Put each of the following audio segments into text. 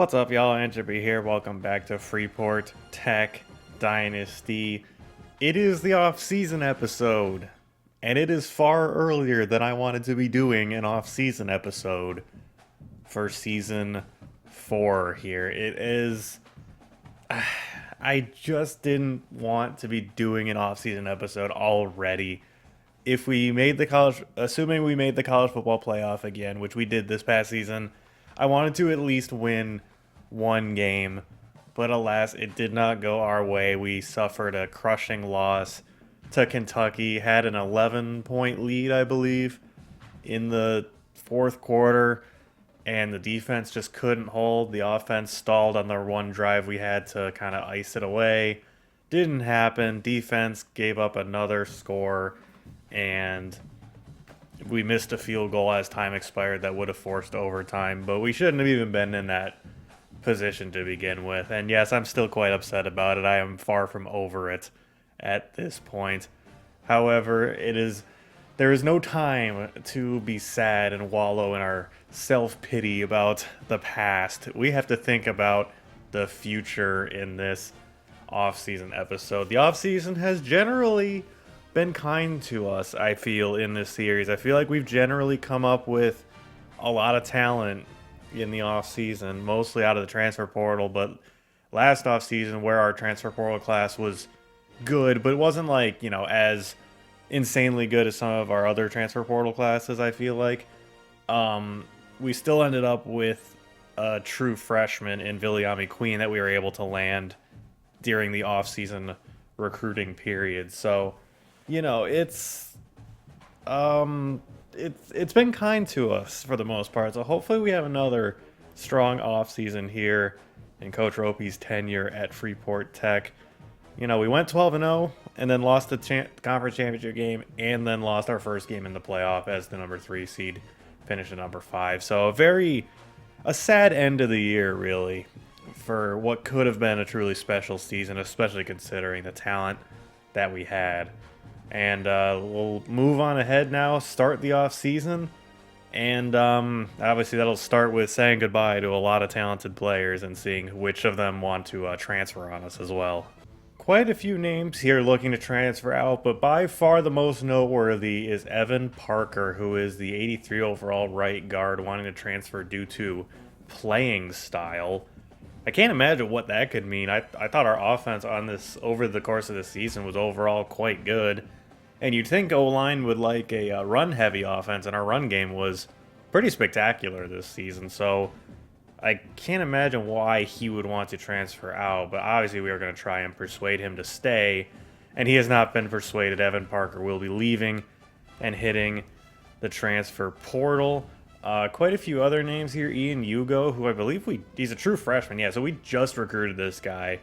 What's up, y'all? Ropy here. Welcome back to Freeport Tech Dynasty. It is the off-season episode, and it is far earlier than I wanted to be doing an off-season episode for season 4 here. It is... I just didn't want to be doing an off-season episode already. If we made the assuming we made the college football playoff again, which we did this past season, I wanted to at least win one game, but alas, it did not go our way. We suffered a crushing loss to Kentucky, had an 11-point lead, I believe, in the fourth quarter, and the defense just couldn't hold. The offense stalled on the one drive we had to kind of ice it away. Didn't happen. Defense gave up another score, and we missed a field goal as time expired that would have forced overtime, but we shouldn't have even been in that position to begin with. And yes, I'm still quite upset about it. I am far from over it at this point. However, there is no time to be sad and wallow in our self-pity about the past. We have to think about the future in this off-season episode. The off-season has generally been kind to us, I feel, in this series. I feel like we've generally come up with a lot of talent in the off-season, mostly out of the transfer portal, but last off-season where our transfer portal class was good, but it wasn't like, as insanely good as some of our other transfer portal classes, I feel like. We still ended up with a true freshman in Viliami Queen that we were able to land during the off-season recruiting period. So, it's been kind to us for the most part. So hopefully we have another strong off-season here in Coach Ropy's tenure at Freeport Tech. We went 12-0 and then lost the conference championship game and then lost our first game in the playoff as the number 3 seed, finished at number 5. So a sad end of the year, really, for what could have been a truly special season, especially considering the talent that we had. And we'll move on ahead now, start the off season, and obviously that'll start with saying goodbye to a lot of talented players and seeing which of them want to transfer on us as well. Quite a few names here looking to transfer out, but by far the most noteworthy is Evan Parker, who is the 83 overall right guard, wanting to transfer due to playing style. I can't imagine what that could mean. I thought our offense on this over the course of the season was overall quite good. And you'd think O-line would like a run-heavy offense, and our run game was pretty spectacular this season. So I can't imagine why he would want to transfer out, but obviously we are going to try and persuade him to stay, and he has not been persuaded. Evan Parker will be leaving and hitting the transfer portal. Quite a few other names here. Ian Hugo, who I believe he's a true freshman. Yeah, so we just recruited this guy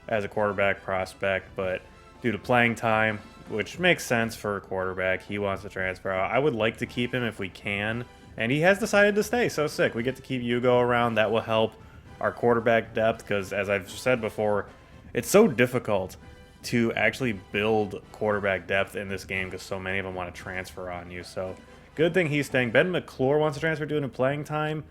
as a quarterback prospect, but due to playing time, which makes sense for a quarterback, he wants to transfer out. I would like to keep him if we can, and he has decided to stay. So sick. We get to keep Hugo around. That will help our quarterback depth because, as I've said before, it's so difficult to actually build quarterback depth in this game because so many of them want to transfer on you. So good thing he's staying. Ben McClure wants to transfer due to playing time.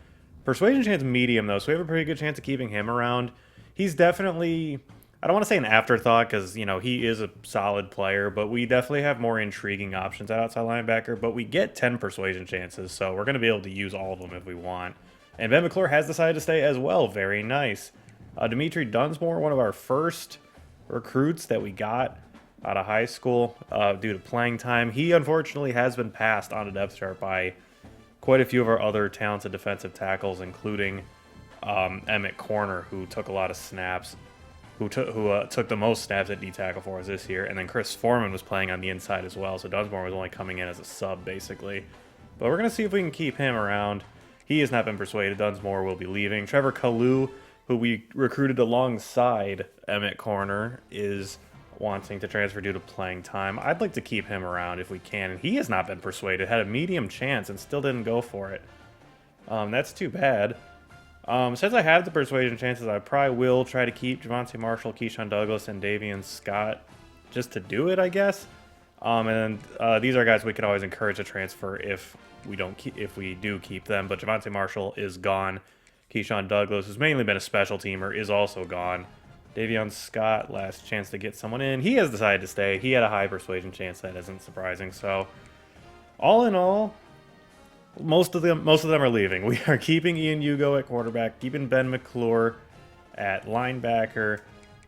Persuasion chance medium, though, so we have a pretty good chance of keeping him around. He's definitely, I don't want to say an afterthought because, he is a solid player, but we definitely have more intriguing options at outside linebacker, but we get 10 persuasion chances, so we're going to be able to use all of them if we want. And Ben McClure has decided to stay as well. Very nice. Dimitri Dunsmore, one of our first recruits that we got out of high school due to playing time. He, unfortunately, has been passed on a depth chart by quite a few of our other talented defensive tackles, including Emmett Corner, who took a lot of snaps. Who took the most snaps at D-tackle for us this year, and then Chris Foreman was playing on the inside as well, so Dunsmore was only coming in as a sub, basically. But we're going to see if we can keep him around. He has not been persuaded. Dunsmore will be leaving. Trevor Kalu, who we recruited alongside Emmett Corner, is wanting to transfer due to playing time. I'd like to keep him around if we can, and he has not been persuaded. Had a medium chance and still didn't go for it. That's too bad. Since I have the persuasion chances, I probably will try to keep Javonte Marshall, Keyshawn Douglas, and Davian Scott just to do it, I guess. And these are guys we can always encourage to transfer if we do keep them. But Javonte Marshall is gone. Keyshawn Douglas, who's mainly been a special teamer, is also gone. Davion Scott, last chance to get someone in. He has decided to stay. He had a high persuasion chance. That isn't surprising. So, all in all, most of them are leaving. We are keeping Ian Hugo at quarterback, keeping Ben McClure at linebacker,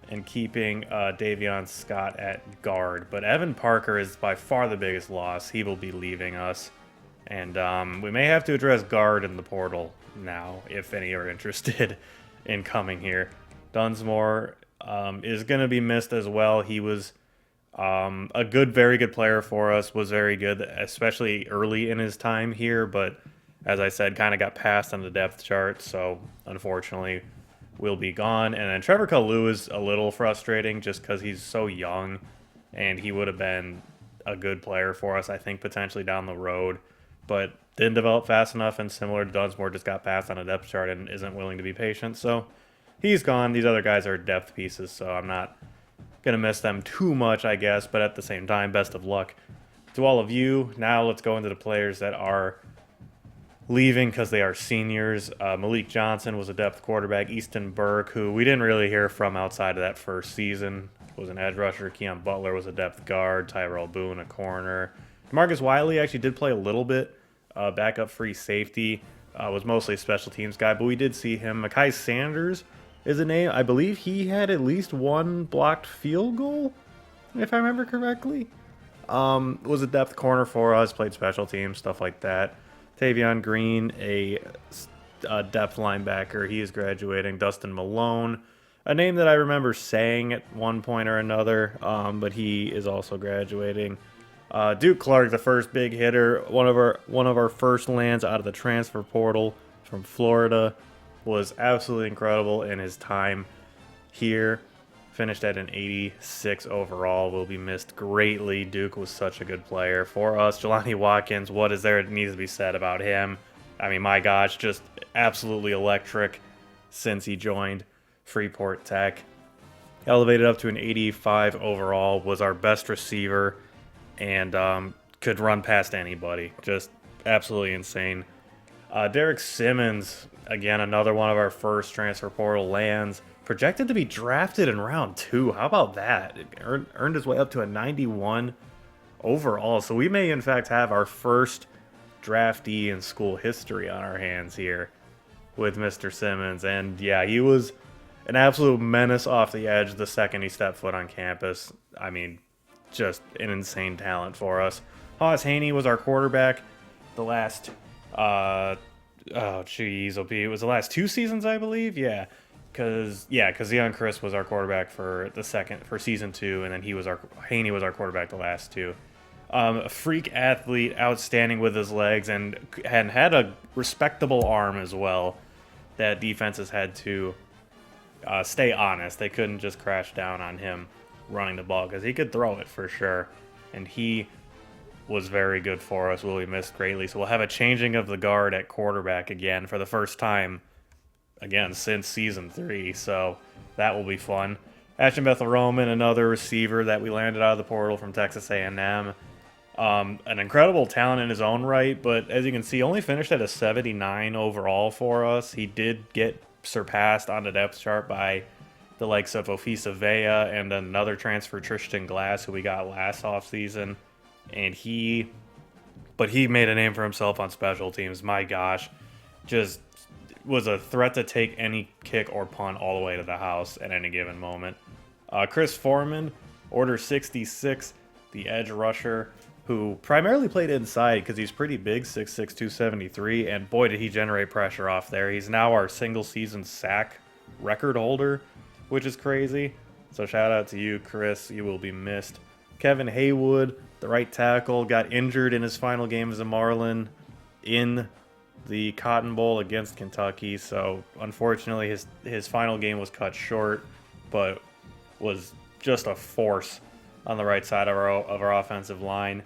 and keeping Davion Scott at guard. But Evan Parker is by far the biggest loss. He will be leaving us. And we may have to address guard in the portal now, if any are interested in coming here. Dunsmore is going to be missed as well. He was a very good player for us, was very good, especially early in his time here. But as I said, kind of got passed on the depth chart. So unfortunately, will be gone. And then Trevor Kalu is a little frustrating just because he's so young, and he would have been a good player for us, I think, potentially down the road, but didn't develop fast enough, and similar to Dunsmore, just got passed on a depth chart and isn't willing to be patient. So he's gone. These other guys are depth pieces, so I'm not going to miss them too much, I guess, but at the same time, best of luck to all of you. Now let's go into the players that are leaving because they are seniors. Malik Johnson was a depth quarterback. Easton Burke, who we didn't really hear from outside of that first season, was an edge rusher. Keon Butler was a depth guard. Tyrell Boone, a corner. Marcus Wiley actually did play a little bit. Backup free safety. Was mostly a special teams guy, but we did see him. Makai Sanders is a name. I believe he had at least one blocked field goal, if I remember correctly. Was a depth corner for us, played special teams, stuff like that. Tavion Green, a depth linebacker. He is graduating. Dustin Malone, a name that I remember saying at one point or another, but he is also graduating. Duke Clark, the first big hitter, one of our first lands out of the transfer portal from Florida, was absolutely incredible in his time here. Finished at an 86 overall. Will be missed greatly. Duke was such a good player for us. Jelani Watkins, what is there that needs to be said about him? I mean, my gosh, just absolutely electric since he joined Freeport Tech. Elevated up to an 85 overall, was our best receiver, and could run past anybody. Just absolutely insane. Derek Simmons, again, another one of our first transfer portal lands. Projected to be drafted in round 2. How about that? It earned his way up to a 91 overall. So we may, in fact, have our first draftee in school history on our hands here with Mr. Simmons. And yeah, he was an absolute menace off the edge the second he stepped foot on campus. I mean, just an insane talent for us. Haas Haney was our quarterback the last, it was the last 2 seasons, I believe. Yeah. Because Zeon Chris was our quarterback for season 2, and then Haney was our quarterback the last 2. A freak athlete, outstanding with his legs, and had a respectable arm as well. That defenses had to stay honest. They couldn't just crash down on him running the ball because he could throw it for sure, and he was very good for us. Will be missed greatly. So we'll have a changing of the guard at quarterback again for the first time. Again, since season 3, so that will be fun. Ashton Bethel-Roman, another receiver that we landed out of the portal from Texas A&M. An incredible talent in his own right, but as you can see, only finished at a 79 overall for us. He did get surpassed on the depth chart by the likes of Ofisa Vea and another transfer, Tristan Glass, who we got last offseason. And he made a name for himself on special teams. My gosh, just was a threat to take any kick or punt all the way to the house at any given moment. Chris Foreman, Order 66, the edge rusher, who primarily played inside because he's pretty big, 6'6", 273, and boy, did he generate pressure off there. He's now our single-season sack record holder, which is crazy. So shout out to you, Chris. You will be missed. Kevin Haywood, the right tackle, got injured in his final game as a Marlin in the Cotton Bowl against Kentucky, so unfortunately his final game was cut short, but was just a force on the right side of our offensive line.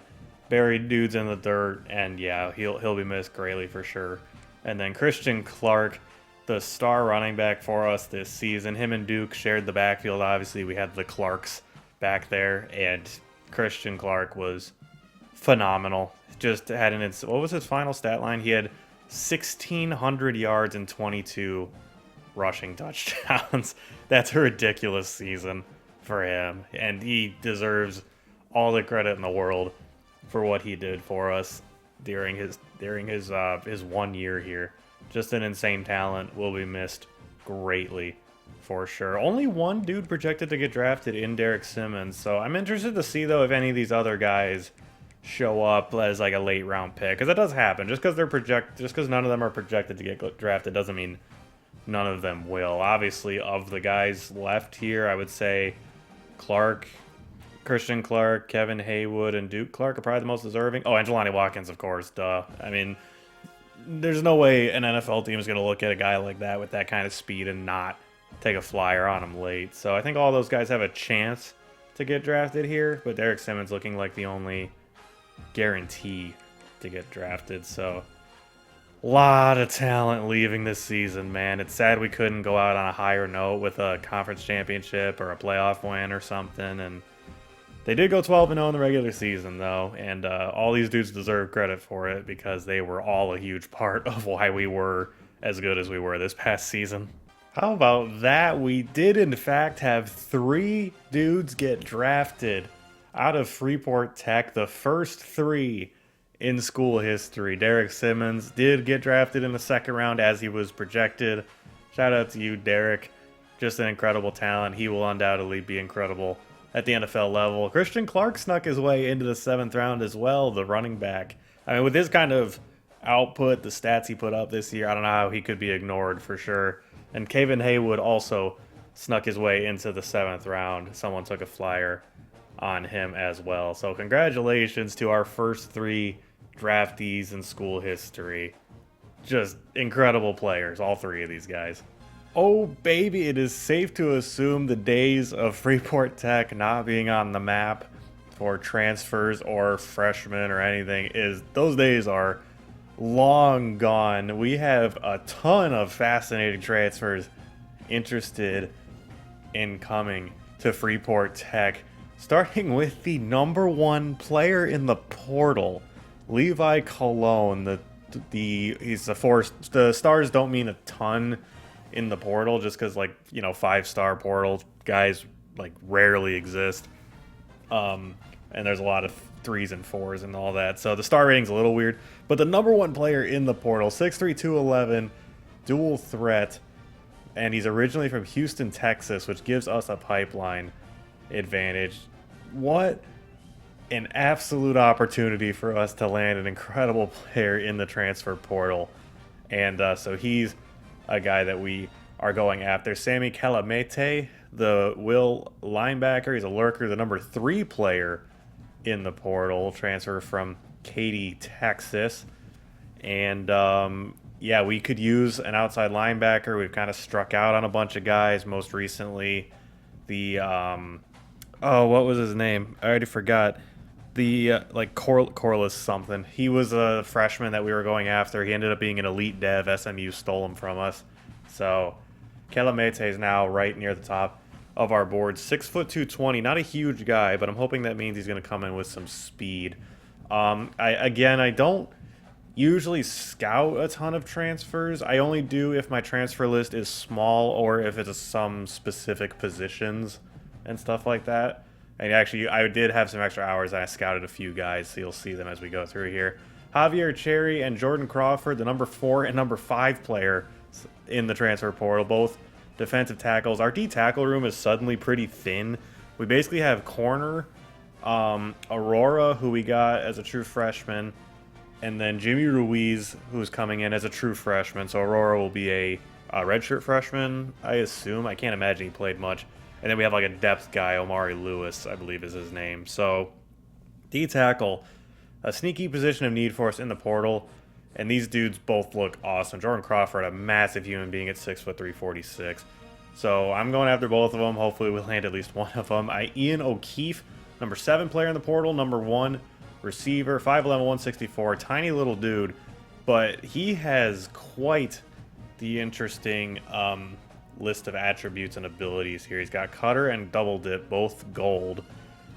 Buried dudes in the dirt, and yeah, he'll be missed greatly for sure. And then Christian Clark, the star running back for us this season. Him and Duke shared the backfield. Obviously, we had the Clarks back there, and Christian Clark was phenomenal. Just had what was his final stat line? He had 1,600 yards and 22 rushing touchdowns. That's a ridiculous season for him, and he deserves all the credit in the world for what he did for us during his 1 year here. Just an insane talent, will be missed greatly for sure. Only one dude projected to get drafted in Derek Simmons, so I'm interested to see though if any of these other guys show up as like a late round pick, because that does happen. Just because none of them are projected to get drafted doesn't mean none of them will. Obviously, of the guys left here, I would say Christian Clark, Kevin Haywood, and Duke Clark are probably the most deserving. Oh, and Jelani Watkins, of course, duh. I mean, there's no way an NFL team is going to look at a guy like that with that kind of speed and not take a flyer on him late. So I think all those guys have a chance to get drafted here, but Derek Simmons looking like the only guarantee to get drafted. So a lot of talent leaving this season, man. It's sad we couldn't go out on a higher note with a conference championship or a playoff win or something. And they did go 12-0 in the regular season, though, and all these dudes deserve credit for it because they were all a huge part of why we were as good as we were this past season. How about that? We did, in fact, have 3 dudes get drafted out of Freeport Tech, the first 3 in school history. Derek Simmons did get drafted in the second round as he was projected. Shout out to you, Derek. Just an incredible talent. He will undoubtedly be incredible at the NFL level. Christian Clark snuck his way into the 7th round as well, the running back. I mean, with his kind of output, the stats he put up this year, I don't know how he could be ignored for sure. And Kevin Haywood also snuck his way into the 7th round. Someone took a flyer on him as well. So congratulations to our first 3 draftees in school history. Just incredible players, all 3 of these guys. Oh baby, it is safe to assume the days of Freeport Tech not being on the map for transfers or freshmen or anything those days are long gone. We have a ton of fascinating transfers interested in coming to Freeport Tech, starting with the #1 player in the portal, Levi Colon. The stars don't mean a ton in the portal just because, like, 5-star portal guys like rarely exist, and there's a lot of 3s and 4s and all that, so the star rating's a little weird. But the #1 player in the portal, 6'3", 211, dual threat, and he's originally from Houston, Texas, which gives us a pipeline advantage. What an absolute opportunity for us to land an incredible player in the transfer portal. And so he's a guy that we are going after. Sammy Calamete, the will linebacker. He's a lurker, the #3 player in the portal, transfer from Katy, Texas. And yeah, we could use an outside linebacker. We've kind of struck out on a bunch of guys. Most recently, the what was his name? I already forgot. The Corliss something. He was a freshman that we were going after. He ended up being an elite dev. SMU stole him from us. So Calamete is now right near the top of our board. 6'2", 220. Not a huge guy, but I'm hoping that means he's going to come in with some speed. I don't usually scout a ton of transfers. I only do if my transfer list is small or if it's some specific positions and stuff like that. And actually, I did have some extra hours and I scouted a few guys, so you'll see them as we go through here. Javier Cherry and Jordan Crawford, the #4 and #5 player in the transfer portal, both defensive tackles. Our D tackle room is suddenly pretty thin. We basically have corner, Aurora, who we got as a true freshman, and then Jimmy Ruiz, who's coming in as a true freshman. So Aurora will be a redshirt freshman, I assume. I can't imagine he played much. And then we have like a depth guy, Omari Lewis, I believe is his name. So D tackle, a sneaky position of need for us in the portal. And these dudes both look awesome. Jordan Crawford, a massive human being at 6'3", 346. So I'm going after both of them. Hopefully we land at least one of them. Ian O'Keefe, #7 player in the portal, #1 receiver, 5'11", 164. Tiny little dude. But he has quite the interesting list of attributes and abilities here. He's got cutter and double dip, both gold.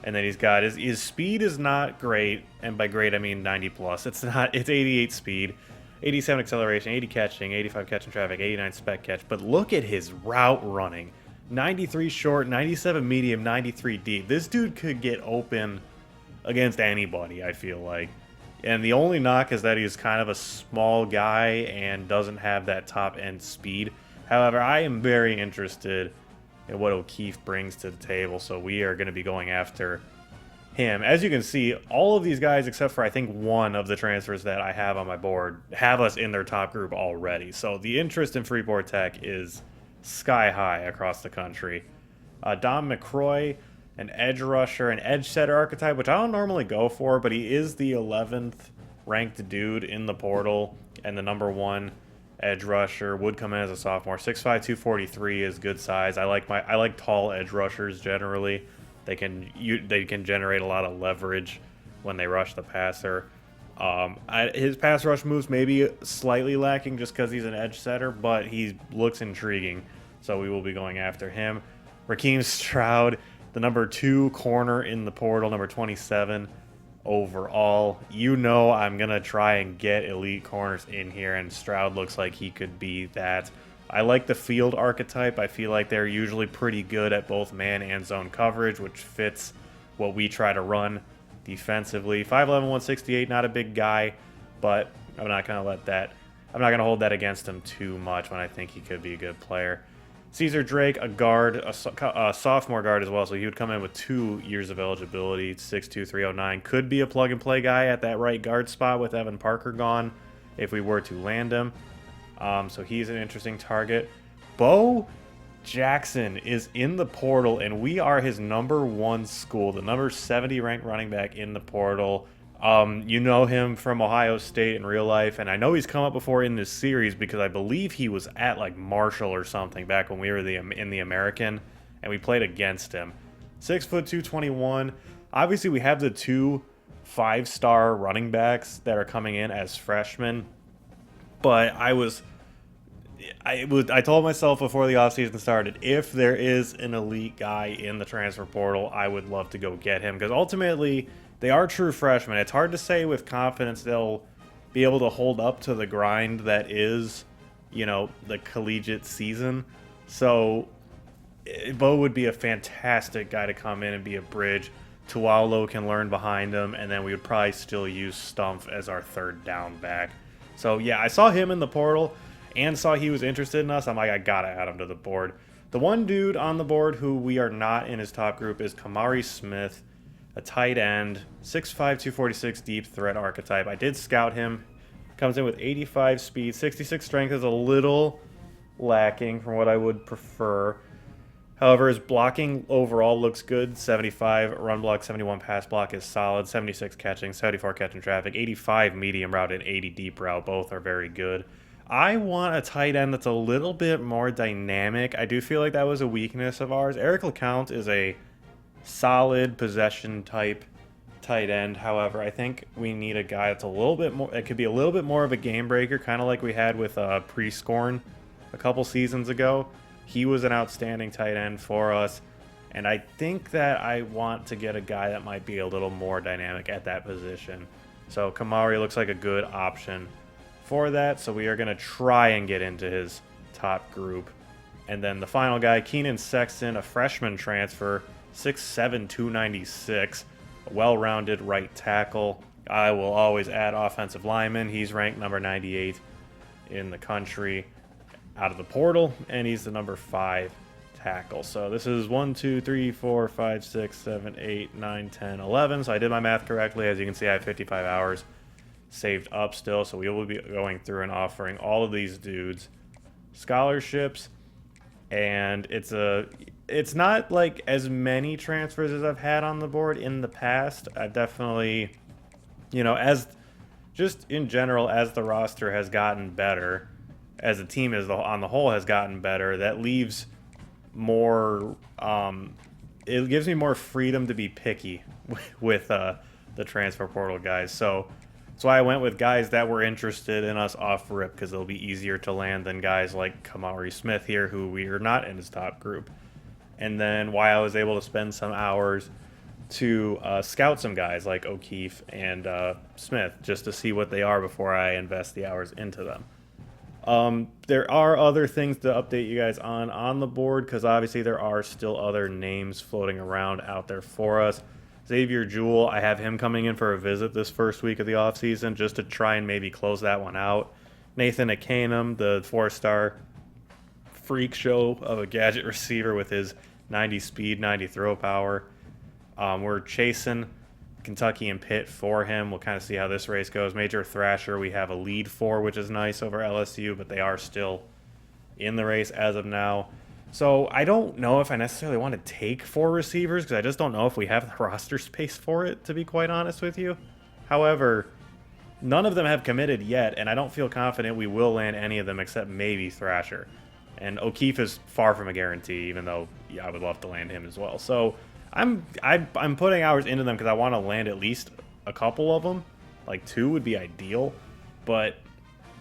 And then he's got his speed is not great, and by great I mean 90 plus. It's 88 speed. 87 acceleration, 80 catching, 85 catching traffic, 89 spec catch. But look at his route running. 93 short, 97 medium, 93 deep. This dude could get open against anybody, I feel like. And the only knock is that he's kind of a small guy and doesn't have that top end speed. However, I am very interested in what O'Keefe brings to the table, so we are going to be going after him. As you can see, all of these guys, except for I think one of the transfers that I have on my board, have us in their top group already. So the interest in Freeport Tech is sky high across the country. Dom McCroy, an edge rusher, an edge setter archetype, which I don't normally go for, but he is the 11th ranked dude in the portal and the -- 1 edge rusher. Would come in as a sophomore. 6'5", 243 is good size. I like tall edge rushers generally. They can generate a lot of leverage when they rush the passer. His pass rush moves may be slightly lacking just because he's an edge setter, but he looks intriguing, so we will be going after him. Raheem Stroud, the #2 corner in the portal, number 27 overall. You know I'm going to try and get elite corners in here, and Stroud looks like he could be that. I like the field archetype. I feel like they're usually pretty good at both man and zone coverage, which fits what we try to run defensively. 5'11", 168, not a big guy, but I'm not going to hold that against him too much when I think he could be a good player. Caesar Drake, a guard, a sophomore guard as well, so he would come in with 2 years of eligibility. 6'2", 309. Could be a plug-and-play guy at that right guard spot with Evan Parker gone if we were to land him. So he's an interesting target. Bo Jackson is in the portal, and we are his #1 school, the number 70 ranked running back in the portal. You know him from Ohio State in real life, and I know he's come up before in this series because I believe he was at like Marshall or something back when we were in the American, and we played against him. 6', 221. Obviously, we have the 2 5-star running backs that are coming in as freshmen, but I told myself before the offseason started, if there is an elite guy in the transfer portal, I would love to go get him, because ultimately they are true freshmen. It's hard to say with confidence they'll be able to hold up to the grind that is, the collegiate season. So Bo would be a fantastic guy to come in and be a bridge. Tualo can learn behind him, and then we would probably still use Stumpf as our 3rd down back. So yeah, I saw him in the portal and saw he was interested in us. I'm like, I gotta add him to the board. The one dude on the board who we are not in his top group is Kamari Smith, a tight end, 6'5", 246 deep threat archetype. I did scout him. Comes in with 85 speed, 66 strength is a little lacking from what I would prefer. However, his blocking overall looks good. 75 run block, 71 pass block is solid. 76 catching, 74 catching traffic, 85 medium route, and 80 deep route. Both are very good. I want a tight end that's a little bit more dynamic. I do feel like that was a weakness of ours. Eric LeCount is a solid possession type tight end. However, I think we need a guy that's a little bit more, it could be a little bit more of a game breaker, kind of like we had with Prescorn a couple seasons ago. He was an outstanding tight end for us, and I think that I want to get a guy that might be a little more dynamic at that position. So Kamari looks like a good option for that, so we are going to try and get into his top group. And then the final guy, Keenan Sexton, a freshman transfer, 6'7", 296, a well-rounded right tackle. I will always add offensive lineman. He's ranked number 98 in the country out of the portal, and he's the number 5 tackle. So this is 1, 2, 3, 4, 5, 6, 7, 8, 9, 10, 11. So I did my math correctly. As you can see, I have 55 hours saved up still. So we will be going through and offering all of these dudes scholarships, and it's not like as many transfers as I've had on the board in the past. I definitely, as just in general, as the roster has gotten better, as the team on the whole has gotten better, that leaves more, it gives me more freedom to be picky with the transfer portal guys. So that's why I went with guys that were interested in us off rip, because it'll be easier to land than guys like Kamari Smith here, who we are not in his top group. And then why I was able to spend some hours to scout some guys like O'Keefe and Smith just to see what they are before I invest the hours into them. There are other things to update you guys on the board because obviously there are still other names floating around out there for us. Xavier Jewell, I have him coming in for a visit this first week of the offseason just to try and maybe close that one out. Nathan Akanum, the 4-star freak show of a gadget receiver with his 90 speed, 90 throw power. We're chasing Kentucky and Pitt for him. We'll kind of see how this race goes. Major Thrasher, we have a lead for, which is nice over LSU, but they are still in the race as of now. So I don't know if I necessarily want to take 4 receivers because I just don't know if we have the roster space for it, to be quite honest with you. However, none of them have committed yet, and I don't feel confident we will land any of them except maybe Thrasher. And O'Keefe is far from a guarantee, even though I would love to land him as well. So I'm putting hours into them because I want to land at least a couple of them. Like 2 would be ideal, but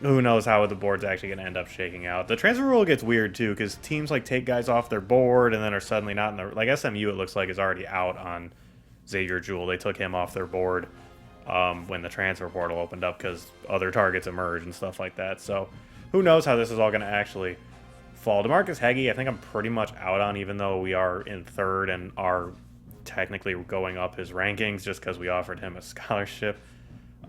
who knows how the board's actually going to end up shaking out. The transfer rule gets weird too because teams like take guys off their board and then are suddenly not in the... Like SMU, it looks like, is already out on Xavier Jewell. They took him off their board when the transfer portal opened up because other targets emerge and stuff like that. So who knows how this is all going to actually fall. DeMarcus Heggie, I think I'm pretty much out on, even though we are in 3rd and are technically going up his rankings just because we offered him a scholarship.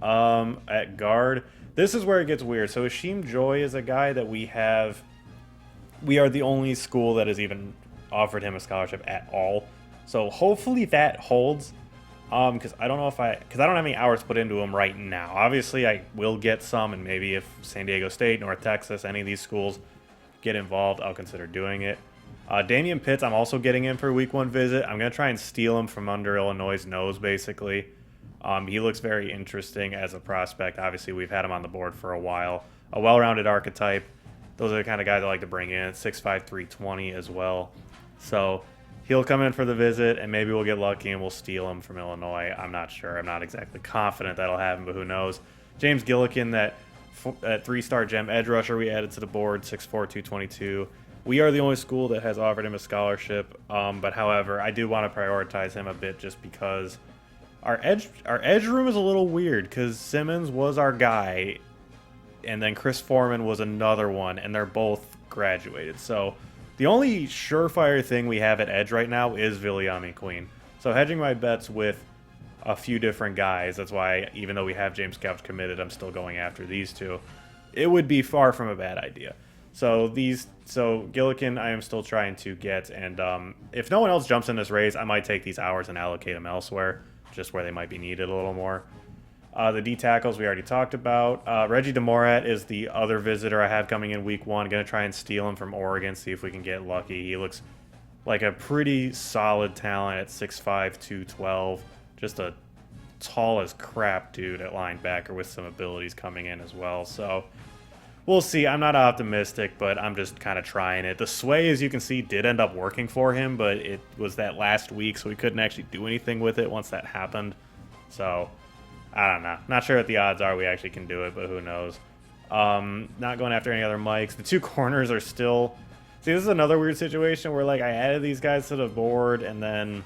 At guard, this is where it gets weird. So Ashim Joy is a guy that we are the only school that has even offered him a scholarship at all. So hopefully that holds. Because I don't have any hours put into him right now. Obviously, I will get some, and maybe if San Diego State, North Texas, any of these schools get involved, I'll consider doing it. Damian Pitts, I'm also getting in for a week 1 visit. I'm going to try and steal him from under Illinois' nose, basically. He looks very interesting as a prospect. Obviously, we've had him on the board for a while. A well-rounded archetype. Those are the kind of guys I like to bring in. 6'5", 320 as well. So he'll come in for the visit, and maybe we'll get lucky and we'll steal him from Illinois. I'm not sure. I'm not exactly confident that'll happen, but who knows. James Gillikin, that 3-star gem edge rusher we added to the board, 6'4", 222. We are the only school that has offered him a scholarship, but however, I do want to prioritize him a bit just because our edge room is a little weird because Simmons was our guy, and then Chris Foreman was another one, and they're both graduated. So the only surefire thing we have at edge right now is Viliami Queen. So hedging my bets with a few different guys. That's why, even though we have James Couch committed, I'm still going after these 2. It would be far from a bad idea. So Gillikin, I am still trying to get, and if no one else jumps in this race, I might take these hours and allocate them elsewhere, just where they might be needed a little more. The D tackles we already talked about. Reggie DeMorat is the other visitor I have coming in week 1. Going to try and steal him from Oregon, see if we can get lucky. He looks like a pretty solid talent at 6'5", 212. Just a tall as crap dude at linebacker with some abilities coming in as well. So we'll see. I'm not optimistic, but I'm just kind of trying it. The sway, as you can see, did end up working for him, but it was that last week, so we couldn't actually do anything with it once that happened. So I don't know. Not sure what the odds are we actually can do it, but who knows. Not going after any other mics. The 2 corners are still... See, this is another weird situation where, like, I added these guys to the board, and then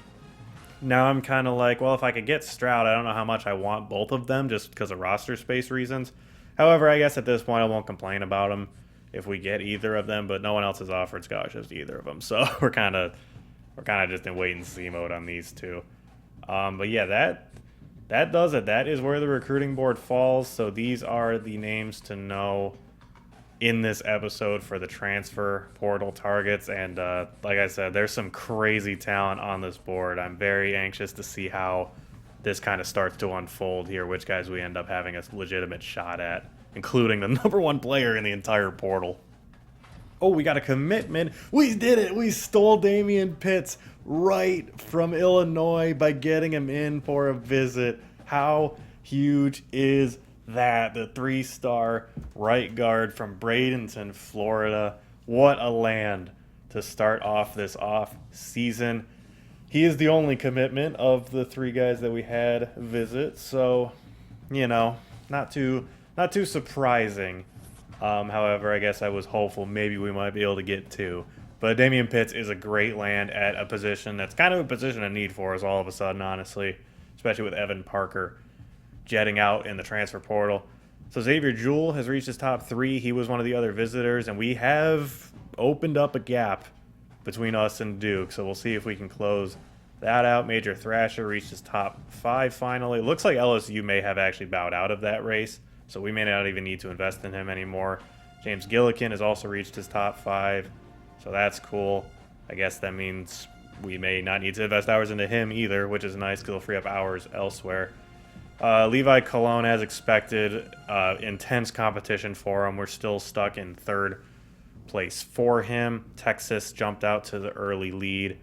now I'm kind of like, well, if I could get Stroud, I don't know how much I want both of them just because of roster space reasons. However, I guess at this point I won't complain about them if we get either of them, but no one else has offered scholarships to either of them, so we're kind of just in wait and see mode on these 2. But yeah, that does it. That is where the recruiting board falls. So these are the names to know in this episode for the transfer portal targets. And like I said, there's some crazy talent on this board. I'm very anxious to see how this kind of starts to unfold here, which guys we end up having a legitimate shot at, including the number 1 player in the entire portal. Oh, we got a commitment. We did it. We stole Damian Pitts right from Illinois by getting him in for a visit. How huge is that? The 3-star right guard from Bradenton, Florida. What a land to start off this off season. He is the only commitment of the 3 guys that we had visit, so, you know, not too surprising. However, I guess I was hopeful maybe we might be able to get 2. But Damian Pitts is a great land at a position that's kind of a position of need for us all of a sudden, honestly, especially with Evan Parker jetting out in the transfer portal. So Xavier Jewell has reached his top 3. He was one of the other visitors, and we have opened up a gap between us and Duke. So we'll see if we can close that out. Major Thrasher reached his top 5 finally. Looks like LSU may have actually bowed out of that race, so we may not even need to invest in him anymore. James Gillikin has also reached his top 5. So that's cool. I guess that means we may not need to invest hours into him either, which is nice because it'll free up hours elsewhere. Levi Colon, as expected, intense competition for him. We're still stuck in 3rd place for him. Texas jumped out to the early lead.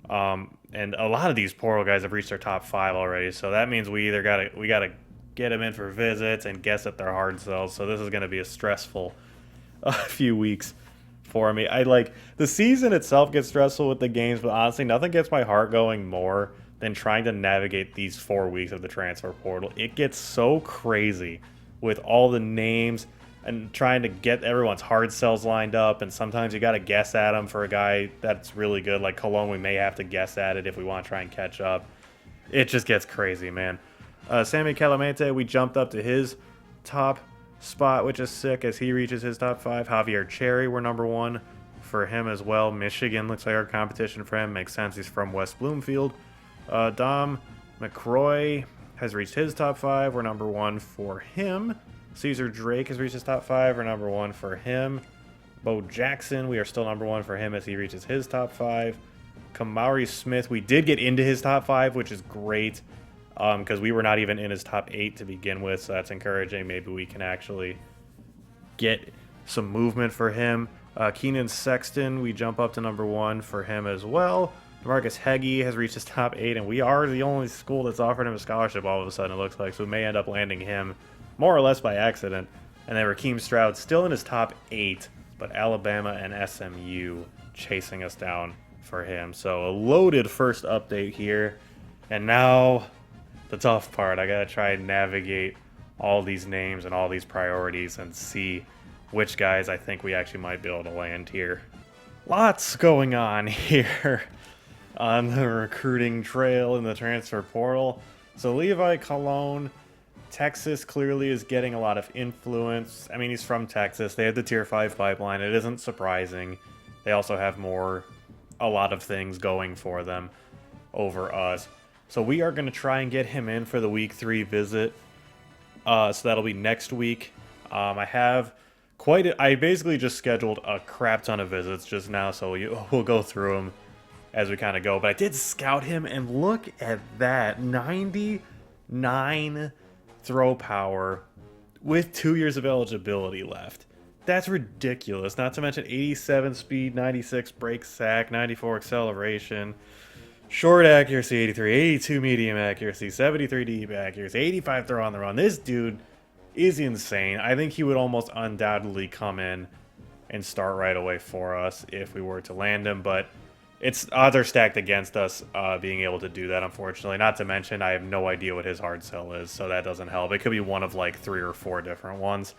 And a lot of these portal guys have reached their top 5 already. So that means we either gotta get them in for visits and guess at their hard sells. So this is going to be a stressful few weeks for me. The season itself gets stressful with the games, but honestly, nothing gets my heart going more than trying to navigate these 4 weeks of the transfer portal. It gets so crazy with all the names and trying to get everyone's hard sells lined up, and sometimes you got to guess at them for a guy that's really good. Like Cologne, we may have to guess at it if we want to try and catch up. It just gets crazy, man. Sammy Calamente, we jumped up to his top spot, which is sick as he reaches his top 5. Javier Cherry, we're number 1 for him as well. Michigan looks like our competition for him. Makes sense. He's from West Bloomfield. Dom McCroy has reached his top 5. We're number 1 for him. Caesar Drake has reached his top 5. We're number 1 for him. Bo Jackson, we are still number 1 for him as he reaches his top 5. Kamari Smith, we did get into his top 5, which is great. Because we were not even in his top 8 to begin with, so that's encouraging. Maybe we can actually get some movement for him. Keenan Sexton, we jump up to number 1 for him as well. Marcus Heggie has reached his top 8, and we are the only school that's offered him a scholarship all of a sudden, it looks like, so we may end up landing him more or less by accident. And then Raheem Stroud still in his top 8, but Alabama and SMU chasing us down for him. So a loaded first update here, and now the tough part. I gotta try and navigate all these names and all these priorities and see which guys I think we actually might be able to land here. Lots going on here on the recruiting trail in the transfer portal. So Levi Colon, Texas clearly is getting a lot of influence. I mean, he's from Texas. They have the Tier 5 pipeline. It isn't surprising. They also have a lot of things going for them over us. So we are going to try and get him in for the week 3 visit. So that'll be next week. I basically just scheduled a crap ton of visits just now, so we'll go through them as we kind of go. But I did scout him, and look at that. 99 throw power with 2 years of eligibility left. That's ridiculous. Not to mention 87 speed, 96 break sack, 94 acceleration. Short accuracy, 83, 82 medium accuracy, 73 deep accuracy, 85 throw on the run. This dude is insane. I think he would almost undoubtedly come in and start right away for us if we were to land him, but odds are stacked against us being able to do that, unfortunately. Not to mention, I have no idea what his hard sell is, so that doesn't help. It could be one of like 3 or 4 different ones.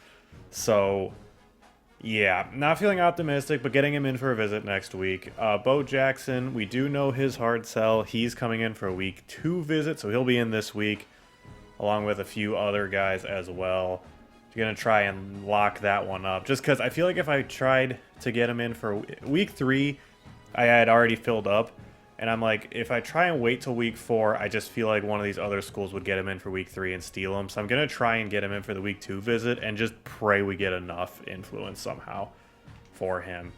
So yeah, not feeling optimistic, but getting him in for a visit next week. Bo Jackson, we do know his hard sell. He's coming in for a week 2 visit, so he'll be in this week, along with a few other guys as well. You're going to try and lock that one up, just because I feel like if I tried to get him in for week 3, I had already filled up, and I'm like, if I try and wait till week 4, I just feel like one of these other schools would get him in for week 3 and steal him. So I'm going to try and get him in for the week 2 visit and just pray we get enough influence somehow for him.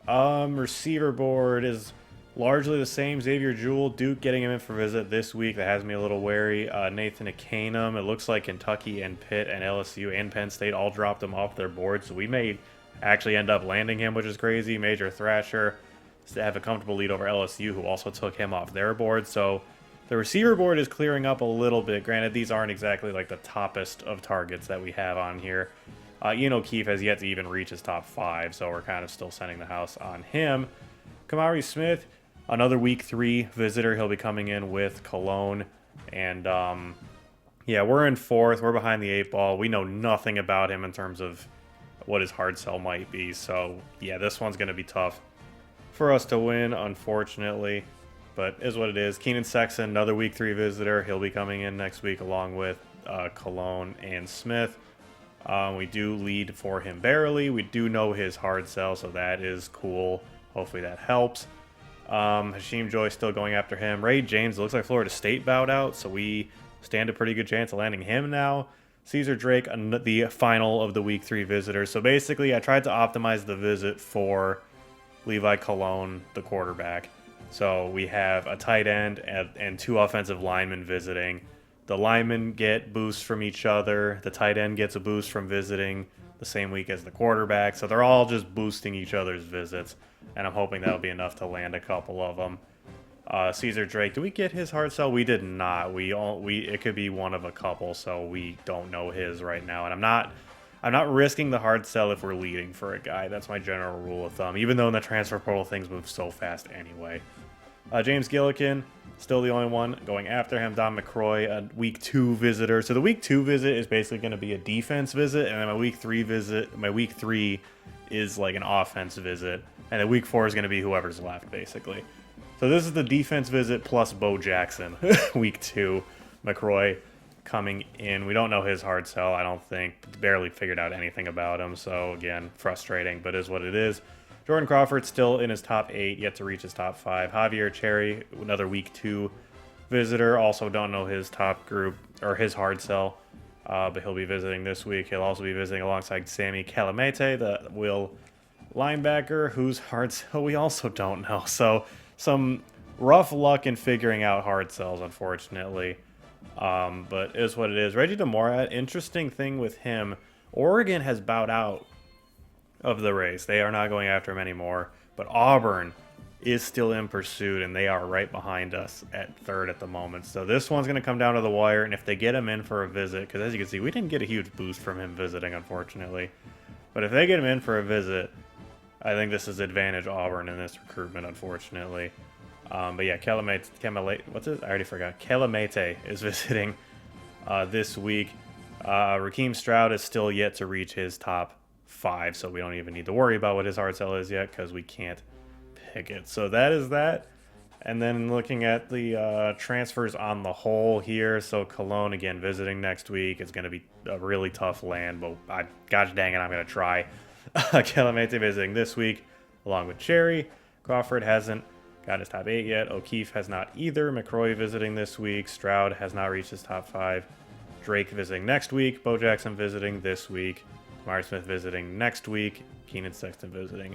Receiver board is largely the same. Xavier Jewell, Duke getting him in for visit this week. That has me a little wary. Nathan Akanum, it looks like Kentucky and Pitt and LSU and Penn State all dropped him off their board, so we may actually end up landing him, which is crazy. Major Thrasher to have a comfortable lead over LSU, who also took him off their board. So the receiver board is clearing up a little bit. Granted, these aren't exactly like the toppest of targets that we have on here. Ian O'Keefe has yet to even reach his top 5, so we're kind of still sending the house on him. Kamari Smith, another week 3 visitor. He'll be coming in with Cologne. And yeah, we're in 4th. We're behind the 8 ball. We know nothing about him in terms of what his hard sell might be. So yeah, this one's going to be tough for us to win, unfortunately. But is what it is. Keenan Sexton, another week 3 visitor. He'll be coming in next week along with Cologne and Smith. We do lead for him barely. We do know his hard sell, so that is cool. Hopefully that helps. Hashim Joy still going after him. Ray James, looks like Florida State bowed out, so we stand a pretty good chance of landing him now. Caesar Drake, the final of the week 3 visitors. So basically, I tried to optimize the visit for Levi Cologne, the quarterback. So we have a tight end and 2 offensive linemen visiting. The linemen get boosts from each other. The tight end gets a boost from visiting the same week as the quarterback. So they're all just boosting each other's visits. And I'm hoping that'll be enough to land a couple of them. Caesar Drake, did we get his hard sell? We did not. It could be one of a couple, so we don't know his right now. And I'm not risking the hard sell if we're leading for a guy. That's my general rule of thumb, even though in the transfer portal things move so fast anyway. James Gillikin, still the only one going after him. Don McCroy, a week 2 visitor. So the week 2 visit is basically going to be a defense visit, and then my week 3 is like an offense visit, and then week 4 is going to be whoever's left, basically. So this is the defense visit plus Bo Jackson, week 2. McCroy coming in. We don't know his hard sell, I don't think. Barely figured out anything about him, so again, frustrating, but is what it is. Jordan Crawford still in his top 8, yet to reach his top 5. Javier Cherry, another week 2 visitor. Also don't know his top group or his hard sell, but he'll be visiting this week. He'll also be visiting alongside Sammy Calamete, the Will linebacker, whose hard sell we also don't know. So some rough luck in figuring out hard sells, unfortunately. But is what it is. Reggie DeMora, interesting thing with him, Oregon has bowed out of the race. They are not going after him anymore. But Auburn is still in pursuit, and they are right behind us at 3rd at the moment. So this one's going to come down to the wire, and if they get him in for a visit, because as you can see, we didn't get a huge boost from him visiting, unfortunately. But if they get him in for a visit, I think this is advantage Auburn in this recruitment, unfortunately. But yeah, what's it? I already forgot. Calamete is visiting this week. Raheem Stroud is still yet to reach his top 5, so we don't even need to worry about what his hard sell is yet because we can't pick it. So that is that. And then looking at the transfers on the whole here, so Cologne again visiting next week. It's going to be a really tough land, but gosh dang it, I'm going to try. Calamete visiting this week along with Cherry. Crawford hasn't got his top 8 yet. O'Keefe has not either. McCroy visiting this week. Stroud has not reached his top 5. Drake visiting next week. Bo Jackson visiting this week. Myers Smith visiting next week. Keenan Sexton visiting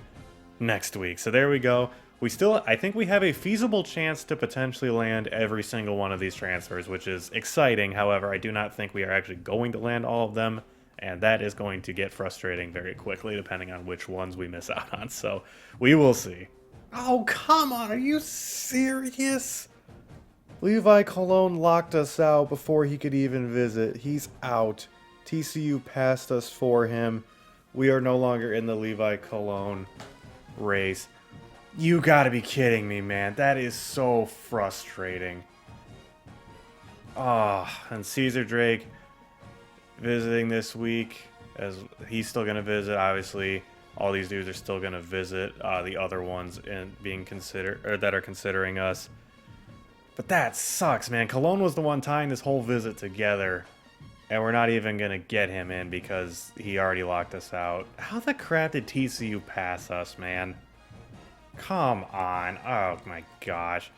next week. So there we go. I think we have a feasible chance to potentially land every single one of these transfers, which is exciting. However, I do not think we are actually going to land all of them, and that is going to get frustrating very quickly depending on which ones we miss out on. So we will see. Oh, come on. Are you serious? Levi Cologne locked us out before he could even visit. He's out. TCU passed us for him. We are no longer in the Levi Cologne race. You gotta be kidding me, man. That is so frustrating. And Caesar Drake visiting this week, as he's still gonna visit. Obviously, all these dudes are still gonna visit. The other ones being considered, or that are considering us. But that sucks, man. Cologne was the one tying this whole visit together, and we're not even gonna get him in because he already locked us out. How the crap did TCU pass us, man? Come on. Oh my gosh.